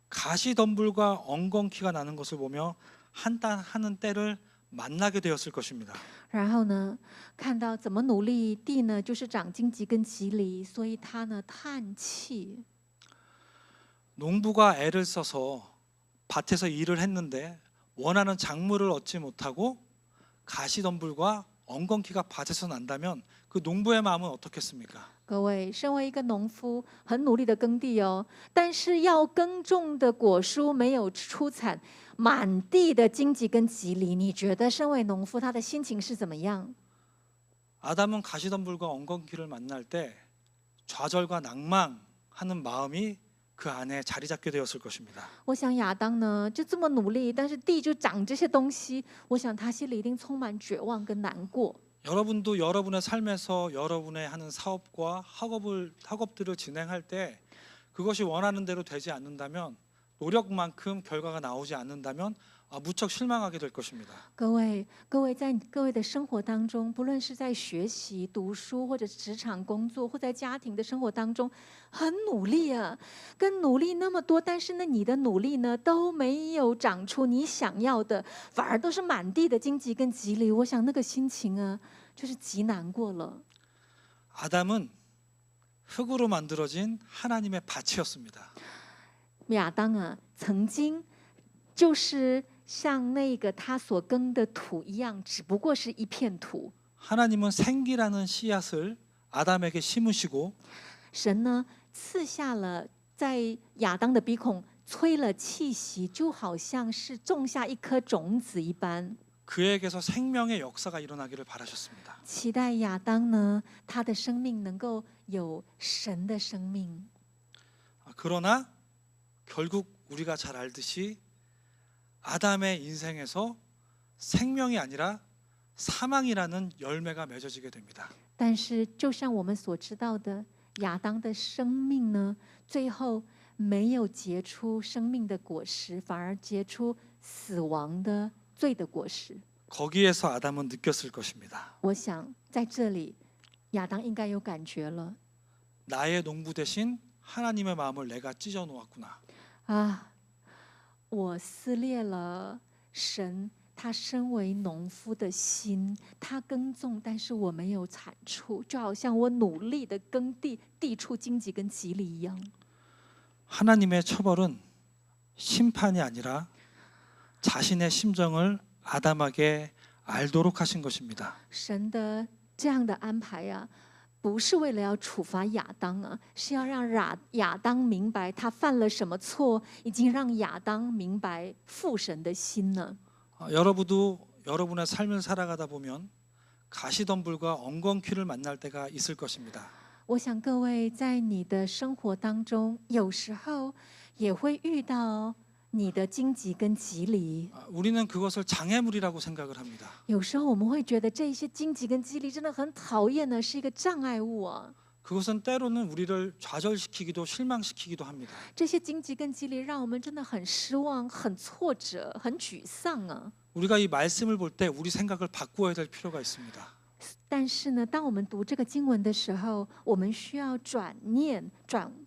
가시덤불과 엉겅퀴가 나는 것을 보며 한탄하는 때를 만나게 되었을 것입니다. 然后呢，看到怎么努力地呢，就是长荆棘跟棘藜，所以他呢叹气。 농부가 애를 써서 밭에서 일을 했는데 원하는 작물을 얻지 못하고 가시덤불과 엉겅퀴가 밭에서 난다면 그 농부의 마음은 어떻겠습니까? 各位，身为一个农夫，很努力的耕地哦，但是要耕种的果蔬没有出产，满地的荆棘跟棘藜，你觉得身为农夫他的心情是怎么样？ 아담은 가시덤불과 엉겅퀴를 만날 때 좌절과 낭망하는 마음이 그 안에 자리 잡게 되었을 것입니다. 我想亚当呢，就这么努力，但是地就长这些东西，我想他心里一定充满绝望跟难过。 여러분도 여러분의 삶에서 여러분의 하는 사업과 학업들을 진행할 때 그것이 원하는 대로 되지 않는다면 노력만큼 결과가 나오지 않는다면 무척 실망하게 될 것입니다. 各位，在各位的生活当中，不论是在学习、读书，或者职场工作，或在家庭的生活当中，很努力啊，跟努力那么多，但是呢，你的努力呢都没有长出你想要的，反而都是满地的荆棘跟棘藜。我想那个心情啊，就是极难过了。 아담은 흙으로 만들어진 하나님의 밭이었습니다. 亚当啊，曾经就是像那个他所耕的土一样，只不过是一片土。 하나님은 생기라는 씨앗을 아담에게 심으시고 神呢赐下了在亚当的鼻孔吹了气息，就好像是种下一颗种子一般， 그에게서 생명의 역사가 일어나기를 바라셨습니다. 期待亚当呢他的生命能够有神的生命。 그러나 결국 우리가 잘 알듯이 아담의 인생에서 생명이 아니라 사망이라는 열매가 맺어지게 됩니다. 但是，就像我们所知道的，亚当的生命呢，最后没有结出生命的果实，反而结出死亡的罪的果实。 거기에서 아담은 느꼈을 것입니다. 我想在这里，亚当应该有感觉了 나의 농부 대신 하나님의 마음을 내가 찢어 놓았구나. 啊！我撕裂了神他身为农夫的心，他耕种，但是我没有产出，就好像我努力的耕地，地出荆棘跟棘藜一样。 하나님의 처벌은 심판이 아니라 자신의 심정을 아담에게 알도록 하신 것입니다. 神的这样的安排呀、不是为了要处罚亚当啊，是要让亚当明白他犯了什么错，已经让亚当明白父神的心呢。 여러분도 여러분의 삶을 살아가다 보면 가시덤불과 엉겅퀴를 만날 때가 있을 것입니다. 我想各位在你的生活当中，有时候也会遇到你的荆棘跟棘藜。 우리는 그것을 장애물이라고 생각을 합니다. 有时候我们会觉得这些荆棘跟棘藜真的很讨厌呢，是一个障碍物啊。 그것은 때로는 우리를 좌절시키기도 실망시키기도 합니다. 这些荆棘跟棘藜让我们真的很失望、很挫折、很沮丧啊。 우리가 이 말씀을 볼 때 우리 생각을 바꾸어야 될 필요가 있습니다. 但是呢，当我们读这个经文的时候，我们需要转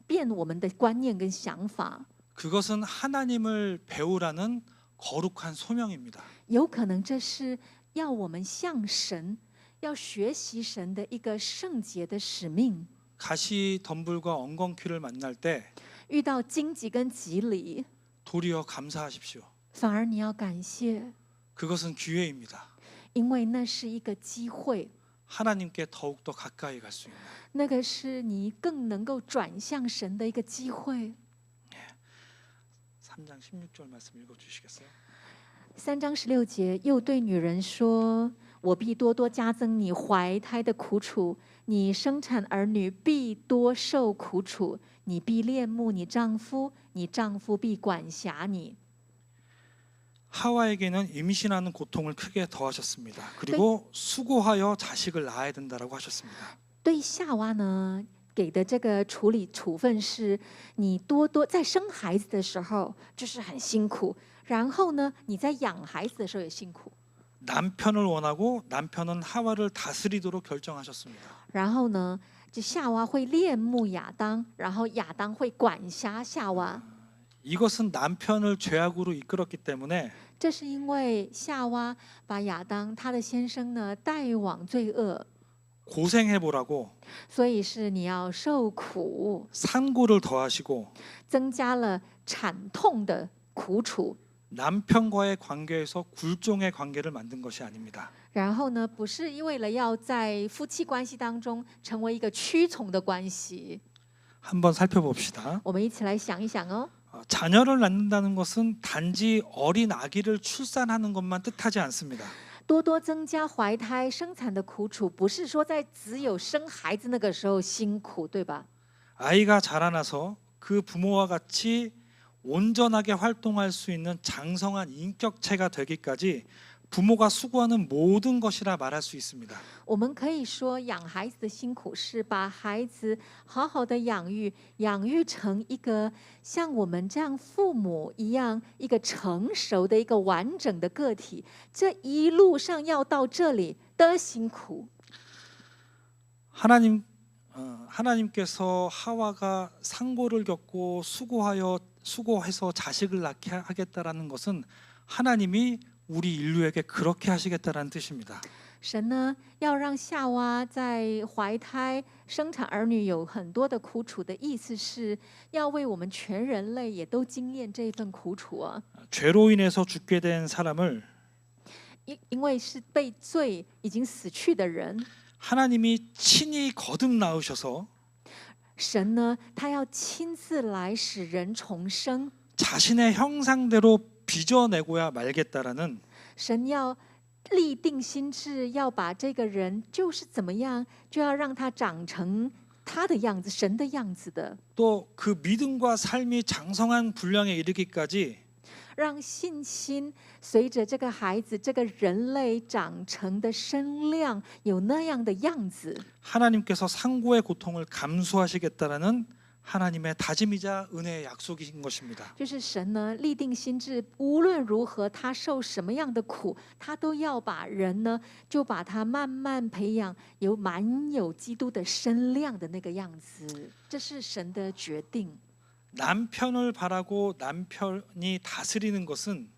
变我们的观念跟想法。 그것은 하나님을 배우라는 거룩한 소명입니다. 有可能这是要我们向神、要学习神的一个圣洁的使命。 가시덤불과 엉겅퀴를 만날 때 遇到荆棘跟棘藜， 도리어 감사하십시오. 反而你要感谢， 그것은 기회입니다. 因为那是一个机会， 하나님께 더욱더 가까이 갈 수 있는. 那个是你更能够转向神的一个机会。 3장 16절 말씀 읽어주시겠어요? 3章16节，又对女人说：“我必多多加增你怀胎的苦楚，你生产儿女必多受苦楚，你必恋慕你丈夫，你丈夫必管辖你。” 하와에게는 임신하는 고통을 크게 더하셨습니다. 그리고 수고하여 자식을 낳아야 된다라고 하셨습니다. 对夏娃呢，给的这个处分是，你多多在生孩子的时候就是很辛苦，然后呢，你在养孩子的时候也辛苦。 남편을 원하고 남편은 하와를 다스리도록 결정하셨습니다. 然后呢，就夏娃会恋慕亚当，然后亚当会管辖夏娃。 이것은 남편을 죄악으로 이끌었기 때문에 这是因为夏娃把亚当他的先生呢带往罪恶， 고생해 보라고 所以是你要受苦， 산고를 더하시고 增加了惨痛的苦楚。 남편과의 관계에서 굴종의 관계를 만든 것이 아닙니다. 然后呢，不是为了要在夫妻关系当中成为一个屈从的关系。 한번 살펴봅시다. 我们一起来想一想哦。 자녀를 낳는다는 것은 단지 어린 아기를 출산하는 것만 뜻하지 않습니다. 多多增加怀胎生产的苦楚，不是说在只有生孩子那个时候辛苦，对吧？ 아이가 자라나서 그 부모와 같이 온전하게 활동할 수 있는 장성한 인격체가 되기까지 부모가 수고하는 모든 것이라 말할 수 있습니다. 我们可以说，养孩子的辛苦是把孩子好好的养育，养育成一个像我们这样父母一样一个成熟的一个完整的个体。这一路上要到这里的辛苦， 하나님께서 하와가 상고를 겪고 수고해서 자식을 낳게 하겠다라는 것은 하나님이 우리 인류에게 그렇게 하시겠다라는 뜻입니다. 神呢要让夏娃在怀胎生产儿女有很多的苦楚的意思是要为我们全人类也都经验这一份苦楚啊。 죄로 인해서 죽게 된 사람을 因为是被罪已经死去的人， 하나님이 친히 거듭 낳으셔서 神呢他要亲自来使人重生， 자신의 형상대로 빚어내고야 말겠다라는 神要立定心志，要把这个人就是怎么样，就要让他长成他的样子，神的样子的， 또 그 믿음과 삶이 장성한 분량에 이르기까지 让信心随着这个孩子、这个人类长成的身量有那样的样子。 하나님께서 상고의 고통을 감수하시겠다라는 하나님의 다짐이자 은혜의 약속이신 것입니다. 就是神呢立定心志，无论如何他受什么样的苦，他都要把人呢就把他慢慢培养满有基督的身量的那个样子，这是神的决定。 남편을 바라고 남편이 다스리는 것은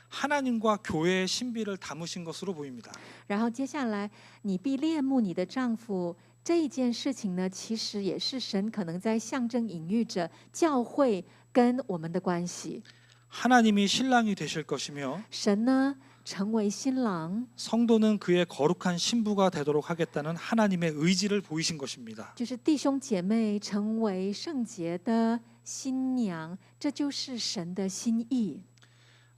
하나님과 교회의 신비를 담으신 것으로 보입니다. 然后接下来，你必恋慕你的丈夫这一件事情呢，其实也是神可能在象征隐喻着教会跟我们的关系。 하나님이 신랑이 되실 것이며 神呢成为新郎， 성도는 그의 거룩한 신부가 되도록 하겠다는 하나님의 의지를 보이신 것입니다. 就是弟兄姐妹成为圣洁的新娘，这就是神的心意。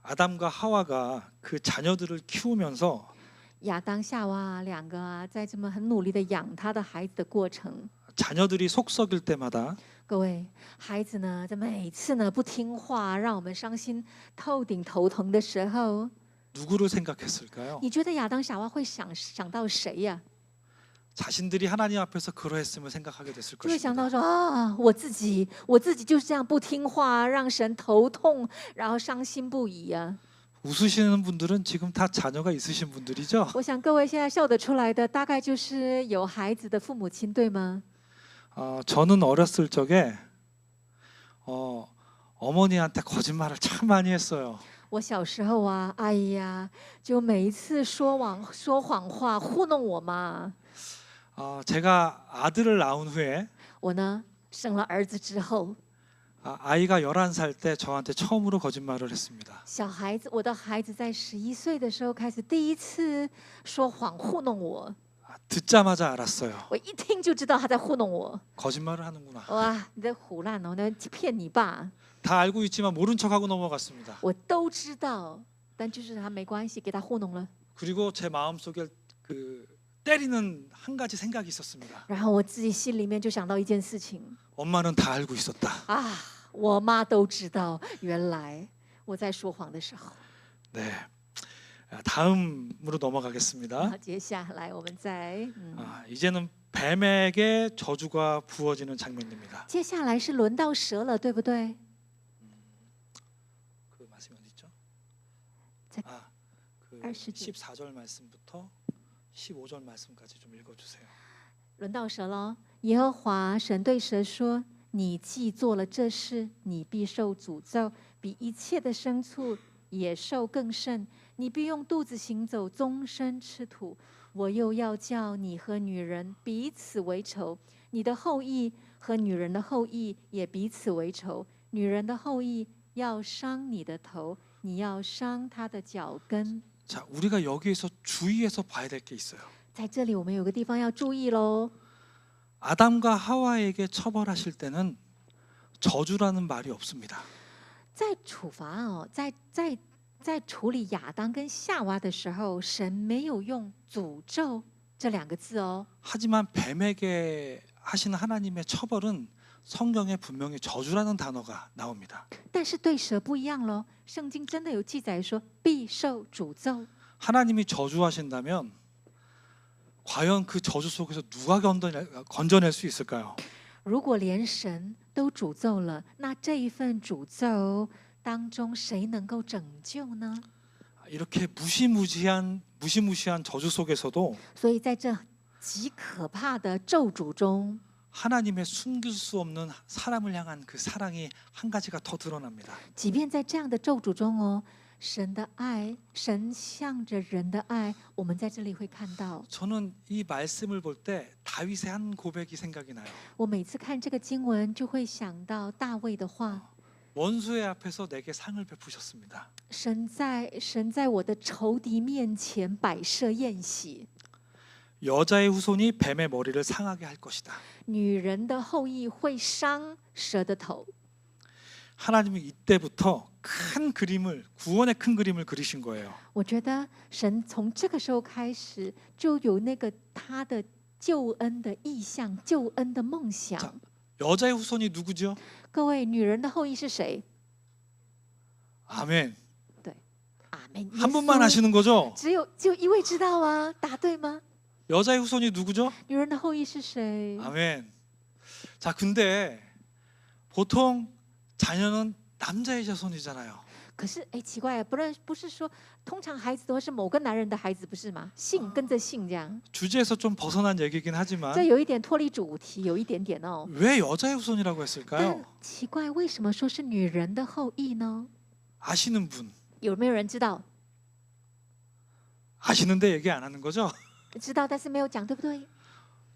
아담과 하와가 그 자녀들을 키우면서 亚当夏娃两个在这么很努力的养他的孩子的过程， 자녀들이 속썩일 때마다 各位孩子呢，在每次呢不听话，让我们伤心透顶头疼的时候， 누구를 생각했을까요? 你觉得亚当夏娃会想到谁呀？ 자신들이 하나님 앞에서 그러했음을 생각하게 됐을 就会想 것입니다. 到说啊，我自己就是这样不听话，让神头痛，然后伤心不已啊。 웃으시는 분들은 지금 다 자녀가 있으신 분들이죠? 我想各位现在笑得出来的，大概就是有孩子的父母亲，对吗？ 저는 어렸을 적에 어머니한테 거짓말을 참 많이 했어요. 我小时候啊，哎呀，就每一次说谎话糊弄我嘛。 제가 아들을 낳은 후에 我呢生了儿子之后， 아이가 11살 때 저한테 처음으로 거짓말을 했습니다. 小孩子，我的孩子在11岁的时候开始第一次说谎糊弄我， 듣자마자 알았어요. 我一听就知道他在糊弄我。 거짓말을 하는구나. 哇，你在胡乱哦，那骗你吧， 다 알고 있지만 모른 척하고 넘어갔습니다. 我都知道，但就是他没关系，给他糊弄了。 그리고 제 마음속에 그 때리는 한 가지 생각이 있었습니다. 然后我自己心里面就想到一件事情 엄마는 다 알고 있었다. 啊，我妈都知道，原来我在说谎的时候。 네. 다음으로 넘어가겠습니다. 好，接下来我们再， 이제는 뱀에게 저주가 부어지는 장면입니다. 接下来是轮到蛇了，对不对？ 그 말씀이 어디 있죠? 자, 그 20절. 14절 말씀부터 15절 말씀까지 좀 읽어주세요. 轮到蛇了。耶和华神对蛇说：“你既做了这事，你必受诅咒，比一切的牲畜、野兽更甚。你必用肚子行走，终身吃土。我又要叫你和女人彼此为仇，你的后裔和女人的后裔也彼此为仇。女人的后裔要伤你的头，你要伤他的脚跟。 자, 우리가 여기에서 주의해서 봐야 될 게 있어요. 在这里，我们有个地方要注意喽。 아담과 하와에게 처벌하실 때는 저주라는 말이 없습니다. 在处罚哦，在处理亚当跟夏娃的时候，神没有用诅咒这两个字哦。 하지만 뱀에게 하시는 하나님의 처벌은 성경에 분명히 저주라는 단어가 나옵니다. 但是对蛇不一样喽，圣经真的有记载说必受诅咒。 하나님이 저주하신다면 과연 그 저주 속에서 누가 건져낼 수 있을까요? 如果连神都诅咒了，那这一份诅咒当中，谁能够拯救呢？ 이렇게 무시무시한 저주 속에서도 所以在这极可怕的咒诅中， 하나님의 숨길 수 없는 사람을 향한 그 사랑이 한 가지가 더 드러납니다. 即便在这样的咒诅中哦，神的爱，神向着人的爱，我们在这里会看到。 저는 이 말씀을 볼 때 다윗의 한 고백이 생각이 나요. 我每次看这个经文，就会想到大卫的话： 원수의 앞에서 내게 상을 베푸셨습니다. 神在我的仇敌面前摆设宴席， 여자의 후손이 뱀의 머리를 상하게 할 것이다. 女人的后裔会伤蛇的头。 하나님이 이때부터 큰 그림을 구원의 큰 그림을 그리신 거예요. 我觉得神从这个时候开始，就有那个他的救恩的意象、救恩的梦想。 자, 여자의 후손이 누구죠? 各位，女人的后裔是谁？ 아멘. 阿门。 한 분만 耶稣 아시는 거죠? 只有一位知道啊，答对吗？ 여자의 후손이 누구죠? 女人的后裔是谁？ 아멘. 자, 근데 보통 자녀는 남자의 자손이잖아요. 可是哎，奇怪，不是说通常孩子都是某个男人的孩子，不是吗？姓跟着姓这样， 주제에서 좀 벗어난 얘기긴 这 하지만 有一点脱离主题，有一点点哦。 왜 여자의 후손이라고 但 했을까요? 奇怪，为什么说是女人的后裔呢？ 아시는 분 有没有人知道？ 아시는데 얘기 안 하는 거죠? 知道，但是没有讲，对不对？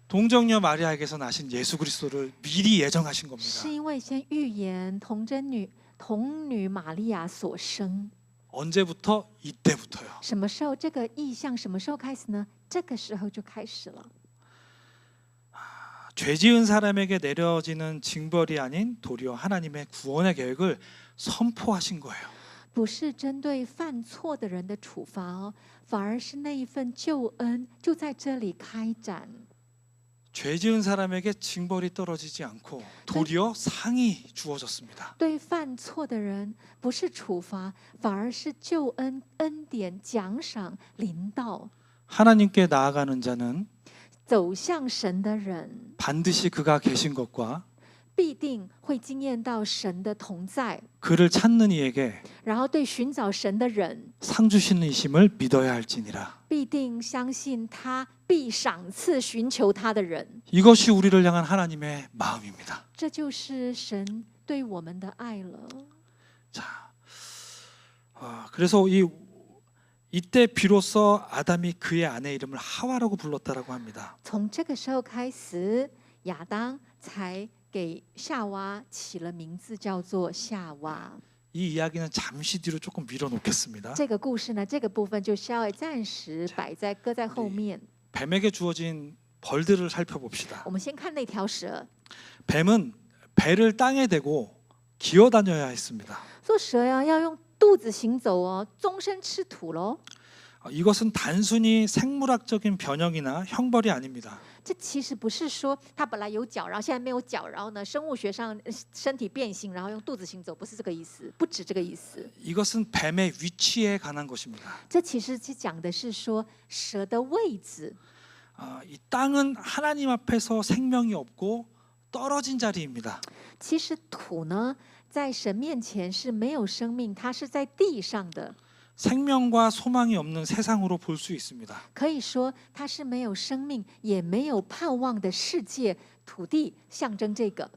동정녀 마리아에게서 나신 예수 그리스도를 미리 예정하신 겁니다. 是因为先预言童女玛利亚所生。 언제부터? 이때부터요. 什么时候这个意象什么时候开始呢？这个时候就开始了。 죄 지은 사람에게 내려지는 징벌이 아닌 도리어 하나님의 구원의 계획을 선포하신 거예요. 不是针对犯错的人的处罚哦，反而是那一份救恩就在这里开展。 죄 지은 사람에게 징벌이 떨어지지 않고 도리어 상이 주어졌습니다. 对犯错的人不是处罚，反而是救恩、恩典、奖赏临到。 하나님께 나아가는 자는 走向神的人， 반드시 그가 계신 것과 必定会经验到神的同在， 그를 찾는 이에게 然后对寻找神的人， 상 주시는 이심을 믿어야 할지니라. 必定相信他必赏赐寻求他的人。 이것이 우리를 향한 하나님의 마음입니다. 这就是神对我们的爱了。 자, 그래서 이때 비로소 아담이 그의 아내 이름을 하와라고 불렀다라고 합니다. 从这个时候开始，亚当才给夏娃起了名字，叫做夏娃。 이 이야기는 잠시 뒤로 조금 밀어놓겠습니다. 这个故事呢，这个部分就稍微暂时搁在后面。 뱀에게 주어진 벌들을 살펴봅시다. 我们先看那条蛇。 뱀은 배를 땅에 대고 기어다녀야 했습니다. 做蛇呀，要用肚子行走哦，终身吃土喽。 이것은 단순히 생물학적인 변형이나 형벌이 아닙니다. 这其实不是说它本来有脚，然后现在没有脚，然后呢，生物学上身体变形，然后用肚子行走，不是这个意思，不止这个意思。 이것은 뱀의 위치에 관한 것입니다. 这其实是讲的是说蛇的位置。 이 땅은 하나님 앞에서 생명이 없고 떨어진 자리입니다. 其实土呢，在神面前是没有生命，它是在地上的。 생명과 소망이 없는 세상으로 볼 수 있습니다. 可以说，它是没有生命，也没有盼望的世界。土地象征这个。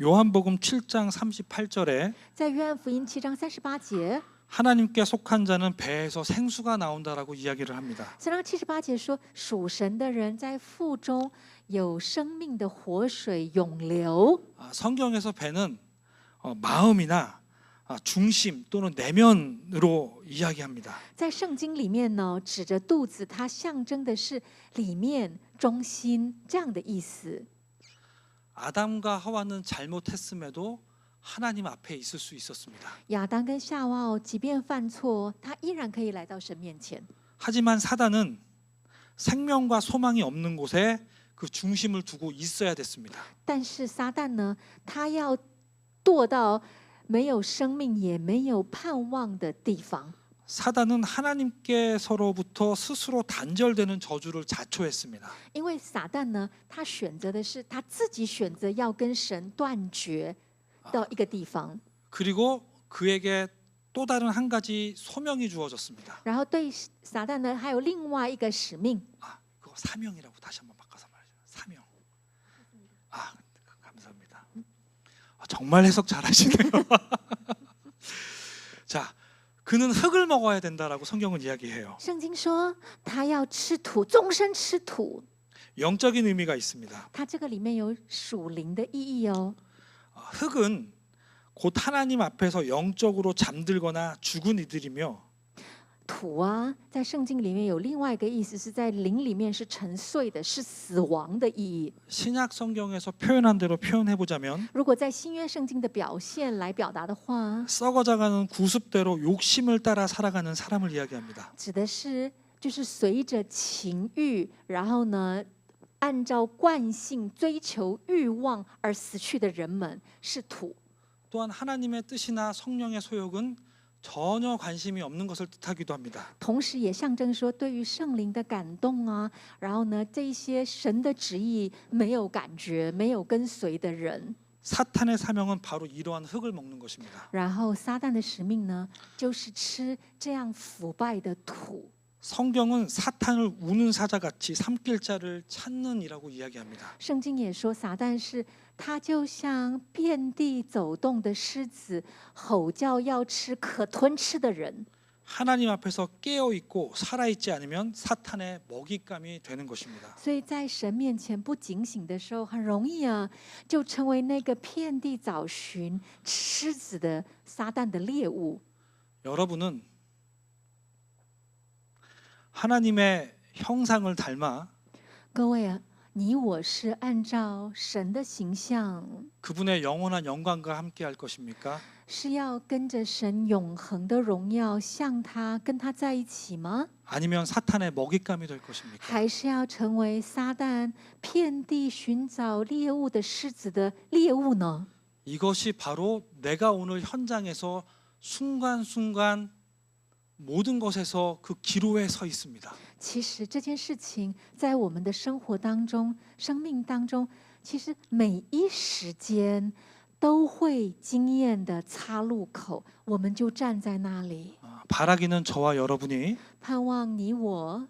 요한복음 7장 38절에 在约翰福音7章38节， 하나님께 속한 자는 배에서 생수가 나온다라고 이야기를 합니다. 3章78节说，属神的人在腹中有生命的活水涌流。 성경에서 배는 마음이나 중심 또는 내면으로 이야기합니다. 在圣经里面呢，指着肚子，它象征的是里面、中心这样的意思。 아담과 하와는 잘못했음에도 하나님 앞에 있을 수 있었습니다. 亚当跟夏娃哦，即便犯错，他依然可以来到神面前。 하지만 사단은 생명과 소망이 없는 곳에 그 중심을 두고 있어야 됐습니다. 但是撒旦呢，他要堕到没有生命也没有盼望的地方。 사단은 하나님께서로부터 스스로 단절되는 저주를 자초했습니다. 因为撒旦呢，他选择的是他自己选择要跟神断绝到一个地方， 그리고 그에게 또 다른 한 가지 소명이 주어졌습니다. 然后对撒旦呢，还有另外一个使命。 그거 사명이라고 다시 한번 바꿔서 말해요. 사명. 감사합니다. 정말 해석 잘하시네요. 자, 그는 흙을 먹어야 된다라고 성경은 이야기해요. 圣经说他要吃土，终身吃土。 영적인 의미가 있습니다. 它这个里面有属灵的意义哦。 흙은 곧 하나님 앞에서 영적으로 잠들거나 죽은 이들이며 土啊，在圣经里面有另外一个意思，是在灵里面是沉睡的，是死亡的意义。 신약 성경에서 표현한 대로 표현해 보자면 如果在新约圣经的表现来表达的话， 썩어져가는 구습대로 욕심을 따라 살아가는 사람을 이야기합니다. 指的是就是随着情欲，然后呢，按照惯性追求欲望而死去的人们是土。 또한 하나님의 뜻이나 성령의 소욕은 전혀 관심이 없는 것을 뜻하기도 합니다. 同时也象征说，对于圣灵的感动啊，然后呢，这一些神的旨意没有感觉、没有跟随的人， 사탄의 사명은 바로 이러한 흙을 먹는 것입니다. 然后撒旦的使命呢，就是吃这样腐败的土。 성경은 사탄을 우는 사자같이 삼킬 자를 찾는 이라고 이야기합니다. 圣经也说，撒旦是他就像遍地走动的狮子，吼叫要吃可吞吃的人。 하나님 앞에서 깨어 있고 살아 있지 않으면 사탄의 먹잇감이 되는 것입니다. 所以在神面前不警醒的时候，很容易啊，就成为那个遍地找寻狮子的撒旦的猎物。 여러분은 하나님의 형상을 닮아 各位啊，你我是按照神的形象， 그분의 영원한 영광과 함께 할 것입니까? 是要跟着神永恒的荣耀，像他跟他在一起吗？ 아니면 사탄의 먹잇감이 될 것입니까? 还是要成为撒旦遍地寻找猎物的狮子的猎物呢？ 이것이 바로 내가 오늘 현장에서 순간순간 모든 것에서 그 기로에 서 있습니다. 其实这件事情在我们的生活当中、生命当中，其实每一时间都会经验的岔路口，我们就站在那里， 바라기는 저와 여러분이 盼望你我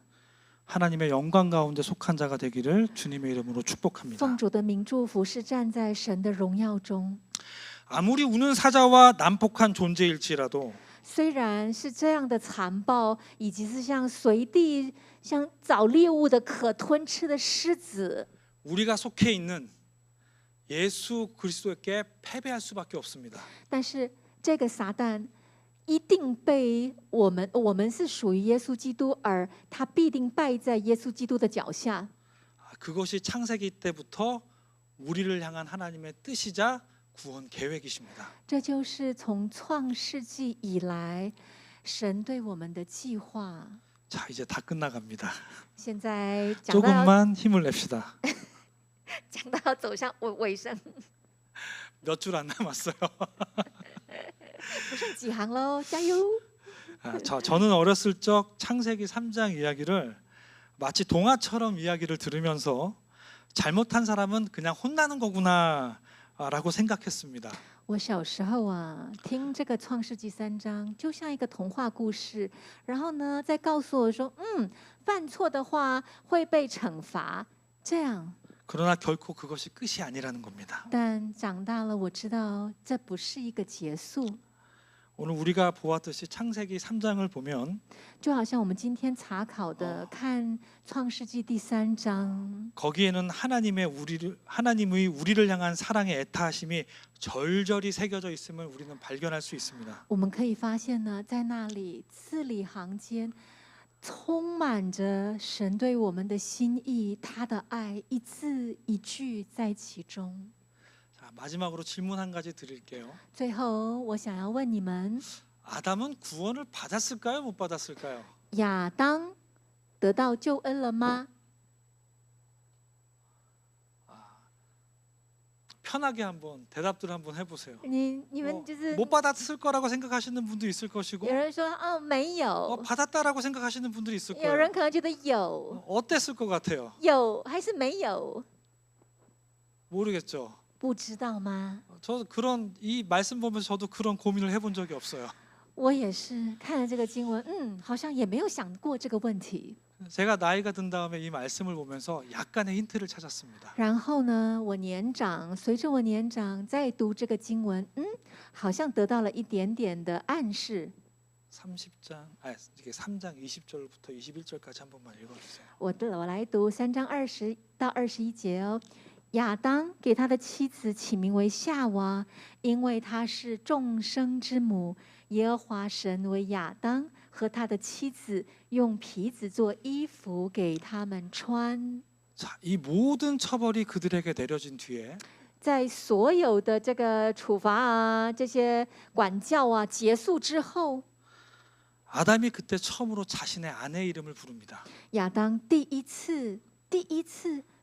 하나님의 영광 가운데 속한 자가 되기를 주님의 이름으로 축복합니다. 奉主的名祝福，是站在神的荣耀中。 아무리 우는 사자와 난폭한 존재일지라도 虽然是这样的残暴，以及是像随地像找猎物的可吞吃的狮子， 우리가 속해 있는 예수 그리스도께 패배할 수밖에 없습니다. 但是这个撒旦一定被我们是属于耶稣基督，而他必定败在耶稣基督的脚下。 그것이 창세기 때부터 우리를 향한 하나님의 뜻이자 구원 계획이십니다. 这就是从创世纪以来神对我们的计划。 자, 이제 다 끝나갑니다. 现在讲到要 조금만 힘을 냅시다. 讲到要走向尾声， 몇 줄 안 남았어요. 不剩几行喽，加油！ 저는 어렸을 적 창세기 3장 이야기를 마치 동화처럼 이야기를 들으면서 잘못한 사람은 그냥 혼나는 거구나라고 생각했습니다. 我小时候啊，听这个创世纪3章，就像一个童话故事，然后呢，再告诉我说，犯错的话会被惩罚，这样。 그러나 결코 그것이 끝이 아니라는 겁니다. 但长大了，我知道这不是一个结束。 오늘 우리가 보았듯이 창세기 3장을 보면 就好像我们今天查考的，看创世纪第3章， 거기에는 하나님의 우리를 향한 사랑의 애타심이 절절히 새겨져 있음을 우리는 발견할 수 있습니다. 我们可以发现呢，在那里字里行间充满着神对我们的心意，他的爱一字一句在其中。 자, 마지막으로 질문 한 가지 드릴게요. 最后，我想要问你们： 아담은 구원을 받았을까요? 못 받았을까요? 亚当得到救恩了吗？ 편하게 한번 대답들 한번 해보세요. 你们就是 못 받았을 거라고 생각하시는 분도 있을 有 것이고 人说哦没有， 받았다라고 생각하시는 분들이 있을 有 거예요. 人可能觉得有， 어땠을 것 같아요? 有还是没有？ 모르겠죠. 不知道吗？ 저 그런 이 말씀 보면서 저도 그런 고민을 해본 적이 없어요. 我也是看了这个经文，好像也没有想过这个问题。 제가 나이가 든 다음에 이 말씀을 보면서 약간의 힌트를 찾았습니다. 然后呢，我年长，随着我年长，再读这个经文，好像得到了一点点的暗示。 30장, 이게 3장 20절부터 21절까지 한 번만 읽어주세요. 我来读3章20到21节哦。亚当给他的妻子起名为夏娃，因为她是众生之母。耶和华神为亚当和他的妻子用皮子做衣服给他们穿。 자, 이 모든 처벌이 그들에게 내려진 뒤에 在所有的这个处罚啊、这些管教啊结束之后， 아담이 그때 처음으로 자신의 아내 이름을 부릅니다. 亚当第一次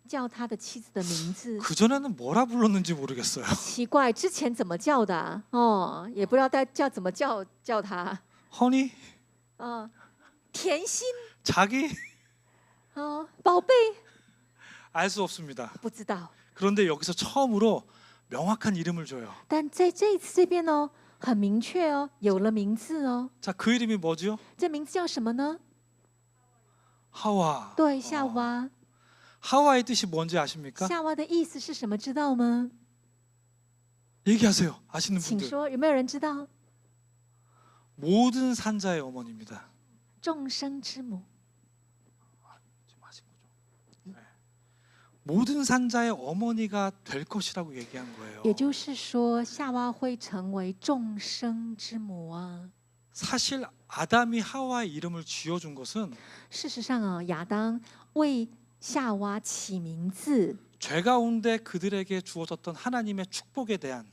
叫他的妻子的名字。 그 전에는 뭐라 불렀는지 모르겠어요. 奇怪，之前怎么叫的啊？哦，也不知道怎么叫他。 허니, 甜心 자기 宝贝， 알 수 없습니다. 不知道。 그런데 여기서 처음으로 명확한 이름을 줘요. 但在这一次这边哦，很明确哦，有了名字哦。 자, 그 이름이 뭐죠? 这名字叫什么呢？ 하와. 对，夏娃。 하와의 뜻이 뭔지 아십니까? 夏娃的意思是什么？知道吗？ 얘기하세요. 아시는 请 분들. 说，有没有人知道？ 모든 산자의 어머니입니다. 众生之母。 지금 하신 거죠? 네. 모든 산자의 어머니가 될 것이라고 얘기한 거예요. 也就是说，夏娃会成为众生之母啊。 사실 아담이 하와의 이름을 지어준 것은 事实上啊，亚当为夏娃起名字， 죄 가운데 그들에게 주어졌던 하나님의 축복에 대한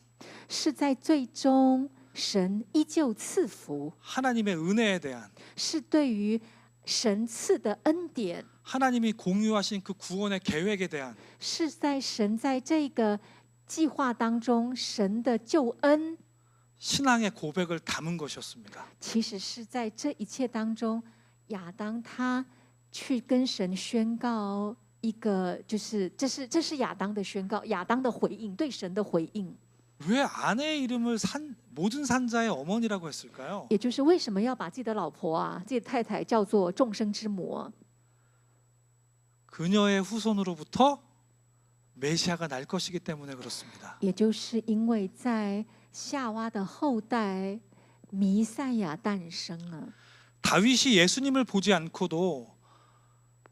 是在最终神依旧赐福， 하나님의 은혜에 대한 是对于神赐的恩典， 하나님이 공유하신 그 구원의 계획에 대한 是在神在这个计划当中神的救恩， 신앙의 고백을 담은 것이었습니다. 其实是在这一切当中，亚当他去跟神宣告一个，就是这是亚当的宣告，亚当的回应，对神的回应。 왜 아내의 이름을 모든 산자의 어머니라고 했을까요? 也就是为什么要把自己的老婆啊、自己的太太叫做众生之母啊？ 그녀의 후손으로부터 메시아가 날 것이기 때문에 그렇습니다. 也就是因为在夏娃的后代，弥赛亚诞生了。 다윗이 예수님을 보지 않고도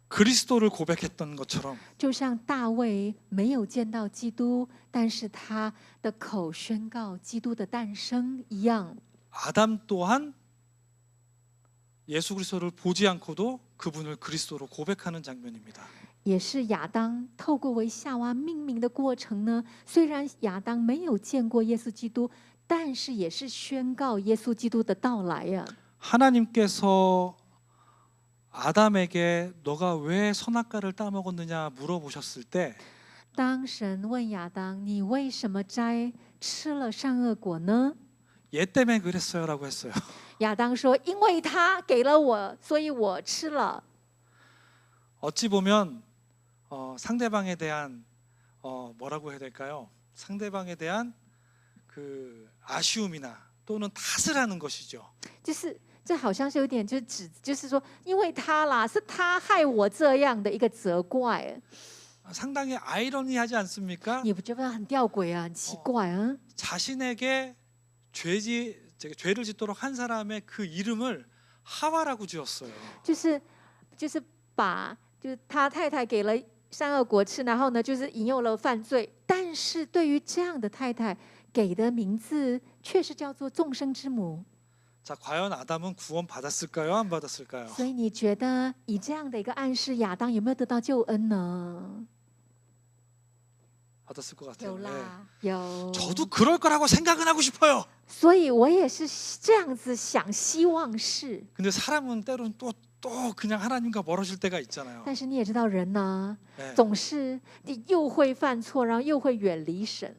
그리스도를 고백했던 것처럼 就像大卫没有见到基督，但是他的口宣告基督的诞生一样， 아담 또한 예수 그리스도를 보지 않고도 그분을 그리스도로 고백하는 장면입니다. 也是亚当透过为夏娃命名的过程呢。虽然亚当没有见过耶稣基督，但是也是宣告耶稣基督的到来呀。 하나님께서 아담에게 너가 왜 선악과를 따먹었느냐 물어보셨을 때 当神问亚当：“你为什么吃了善恶果呢？” 얘 때문에 그랬어요라고 했어요. 亚当说：“因为他给了我，所以我吃了。” 어찌 보면 상대방에 대한 뭐라고 해야 될까요? 상대방에 대한 그 아쉬움이나 또는 탓을 하는 것이죠. 这好像是有点就是说，因为他啦，是他害我这样的一个责怪。 상당히 아이러니하지 않습니까? 你不觉得很吊诡啊，很奇怪啊？ 자신에게 죄를 짓도록 한 사람의 그 이름을 하와라고 지었어요. 就是把就是他太太给了善恶果吃，然后呢就是引诱了犯罪，但是对于这样的太太给的名字却是叫做众生之母。 자, 과연 아담은 구원 받았을까요? 안 받았을까요? 所以你觉得以这样的一个暗示，亚当有没有得到救恩呢？ 받았을 것 같아요. 有 네. 啦，有。 저도 그럴 거라고 생각은 하고 싶어요. 所以我也是这样子想，希望是。 근데 사람은 때로는 또 그냥 하나님과 멀어질 때가 있잖아요. 但是你也知道，人呢， 네. 总是又会犯错，然后又会远离神。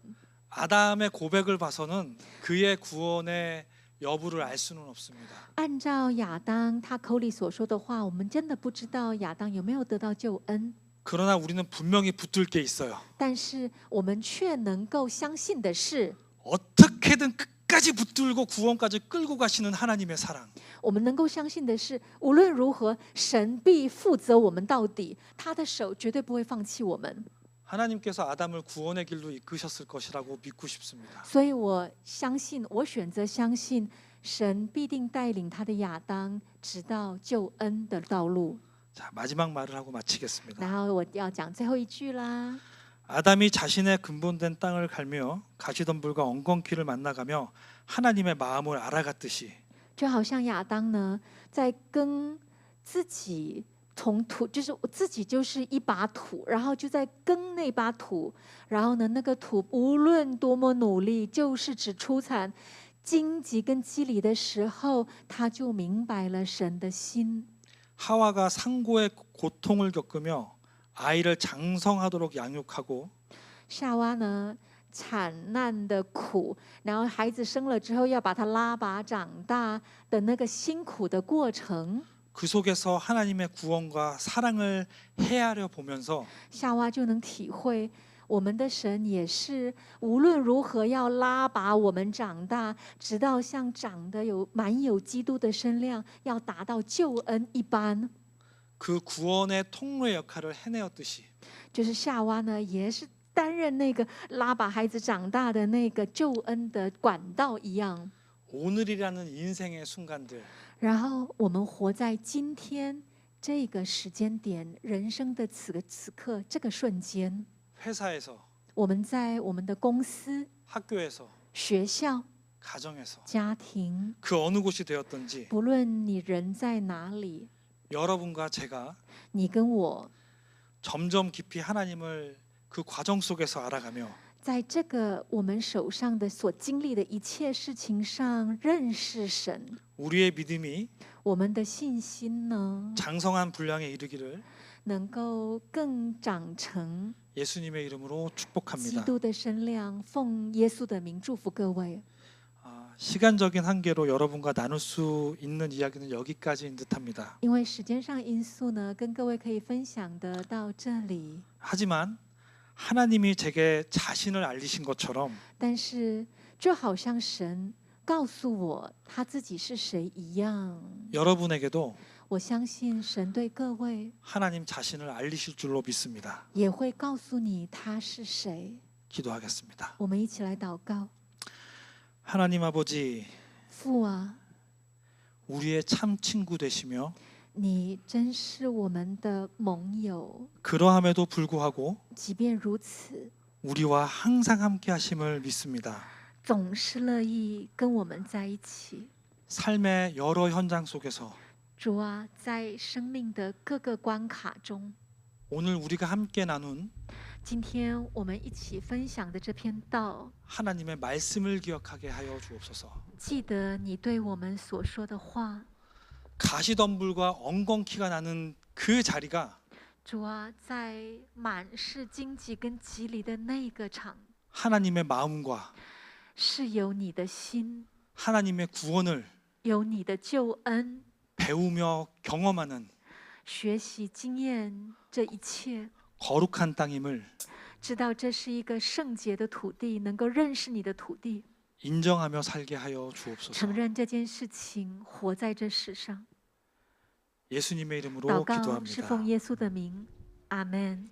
아담의 고백을 봐서는 그의 구원의 여부를 알 수는 없습니다. 按照亚当他口里所说的话，我们真的不知道亚当有没有得到救恩。 그러나 우리는 분명히 붙들 게 있어요. 但是我们却能够相信的是， 어떻게든 끝까지 붙들고 구원까지 끌고 가시는 하나님의 사랑. 我们能够相信的是，无论如何，神必负责我们到底，他的手绝对不会放弃我们。 하나님께서 아담을 구원의 길로 이끄셨을 것이라고 믿고 싶습니다. 所以我相信，我选择相信，神必定带领他的亚当，直到救恩的道路。 자, 마지막 말을 하고 마치겠습니다. 然后我要讲最后一句啦。 아담이 자신의 근본된 땅을 갈며 가시덤불과 엉겅퀴를 만나가며 하나님의 마음을 알아갔듯이 就好像亚当呢，在跟自己从土，就是我自己就是一把土，然后就在跟那把土，然后呢，那个土无论多么努力，就是只出产荆棘跟蒺藜的时候，他就明白了神的心。 하와가 상고의 고통을 겪으며 아이를 장성하도록 양육하고 夏娃呢，产难的苦，然后孩子生了之后要把他拉拔长大的那个辛苦的过程， 그 속에서 하나님의 구원과 사랑을 헤아려 보면서 夏娃就能体会，我们的神也是无论如何要拉拔我们长大，直到像长得满有基督的身量，要达到救恩一般。 그 구원의 통로의 역할을 해내었듯이 就是夏娃呢，也是担任那个拉拔孩子长大的那个救恩的管道一样。 오늘이라는 인생의 순간들 然后我们活在今天这个时间点，人生的此刻这个瞬间， 회사에서 我们在我们的公司、 학교에서 学校、 가정에서 家庭， 그 어느 곳이 되었든지 不论你人在哪里， 여러분과 제가 你跟我 점점 깊이 하나님을 그 과정 속에서 알아가며 在这个我们手上的所经历的一切事情上认识神， 우리의 믿음이 我们的信心呢， 장성한 분량에 이르기를 能够更长成 예수님의 이름으로 基 축복합니다. 督的身量。奉耶稣的名祝福各位。 시간적인 한계로 여러분과 나눌 수 있는 이야기는 여기까지인 듯합니다. 因为时间上因素呢，跟各位可以分享的到这里。 하지만 하나님이 제게 자신을 알리신 것처럼 但是就好像神告诉我他自己是谁一样， 여러분에게도 我相信神对各位 하나님 자신을 알리실 줄로 믿습니다. 也会告诉你他是谁。 기도하겠습니다. 我们一起来祷告。 하나님 아버지, 父啊， 우리의 참 친구 되시며 你真是我们的盟友， 그러함에도 불구하고 即便如此， 우리와 항상 함께 하심을 믿습니다. 总是乐意跟我们在一起。 삶의 여러 현장 속에서 主啊，在生命的各个关卡中， 오늘 우리가 함께 나눈 今天我们一起分享的这篇道， 하나님의 말씀을 기억하게 하여 주옵소서. 记得你对我们所说的话。 가시덤불과 엉겅퀴가 나는 그 자리가 主啊，在满是荆棘跟蒺藜的那个场， 하나님의 마음과 是有你的心， 하나님의 구원을 有你的救恩， 배우며 경험하는 学习经验这一切， 거룩한 땅임을 知道这是一个圣洁的土地，能够认识你的土地， 인정하며 살게 하여 주옵소서. 承认这件事情，活在这世上。 예수님의 이름으로 祷告是 기도합니다. 奉耶稣的名，阿门。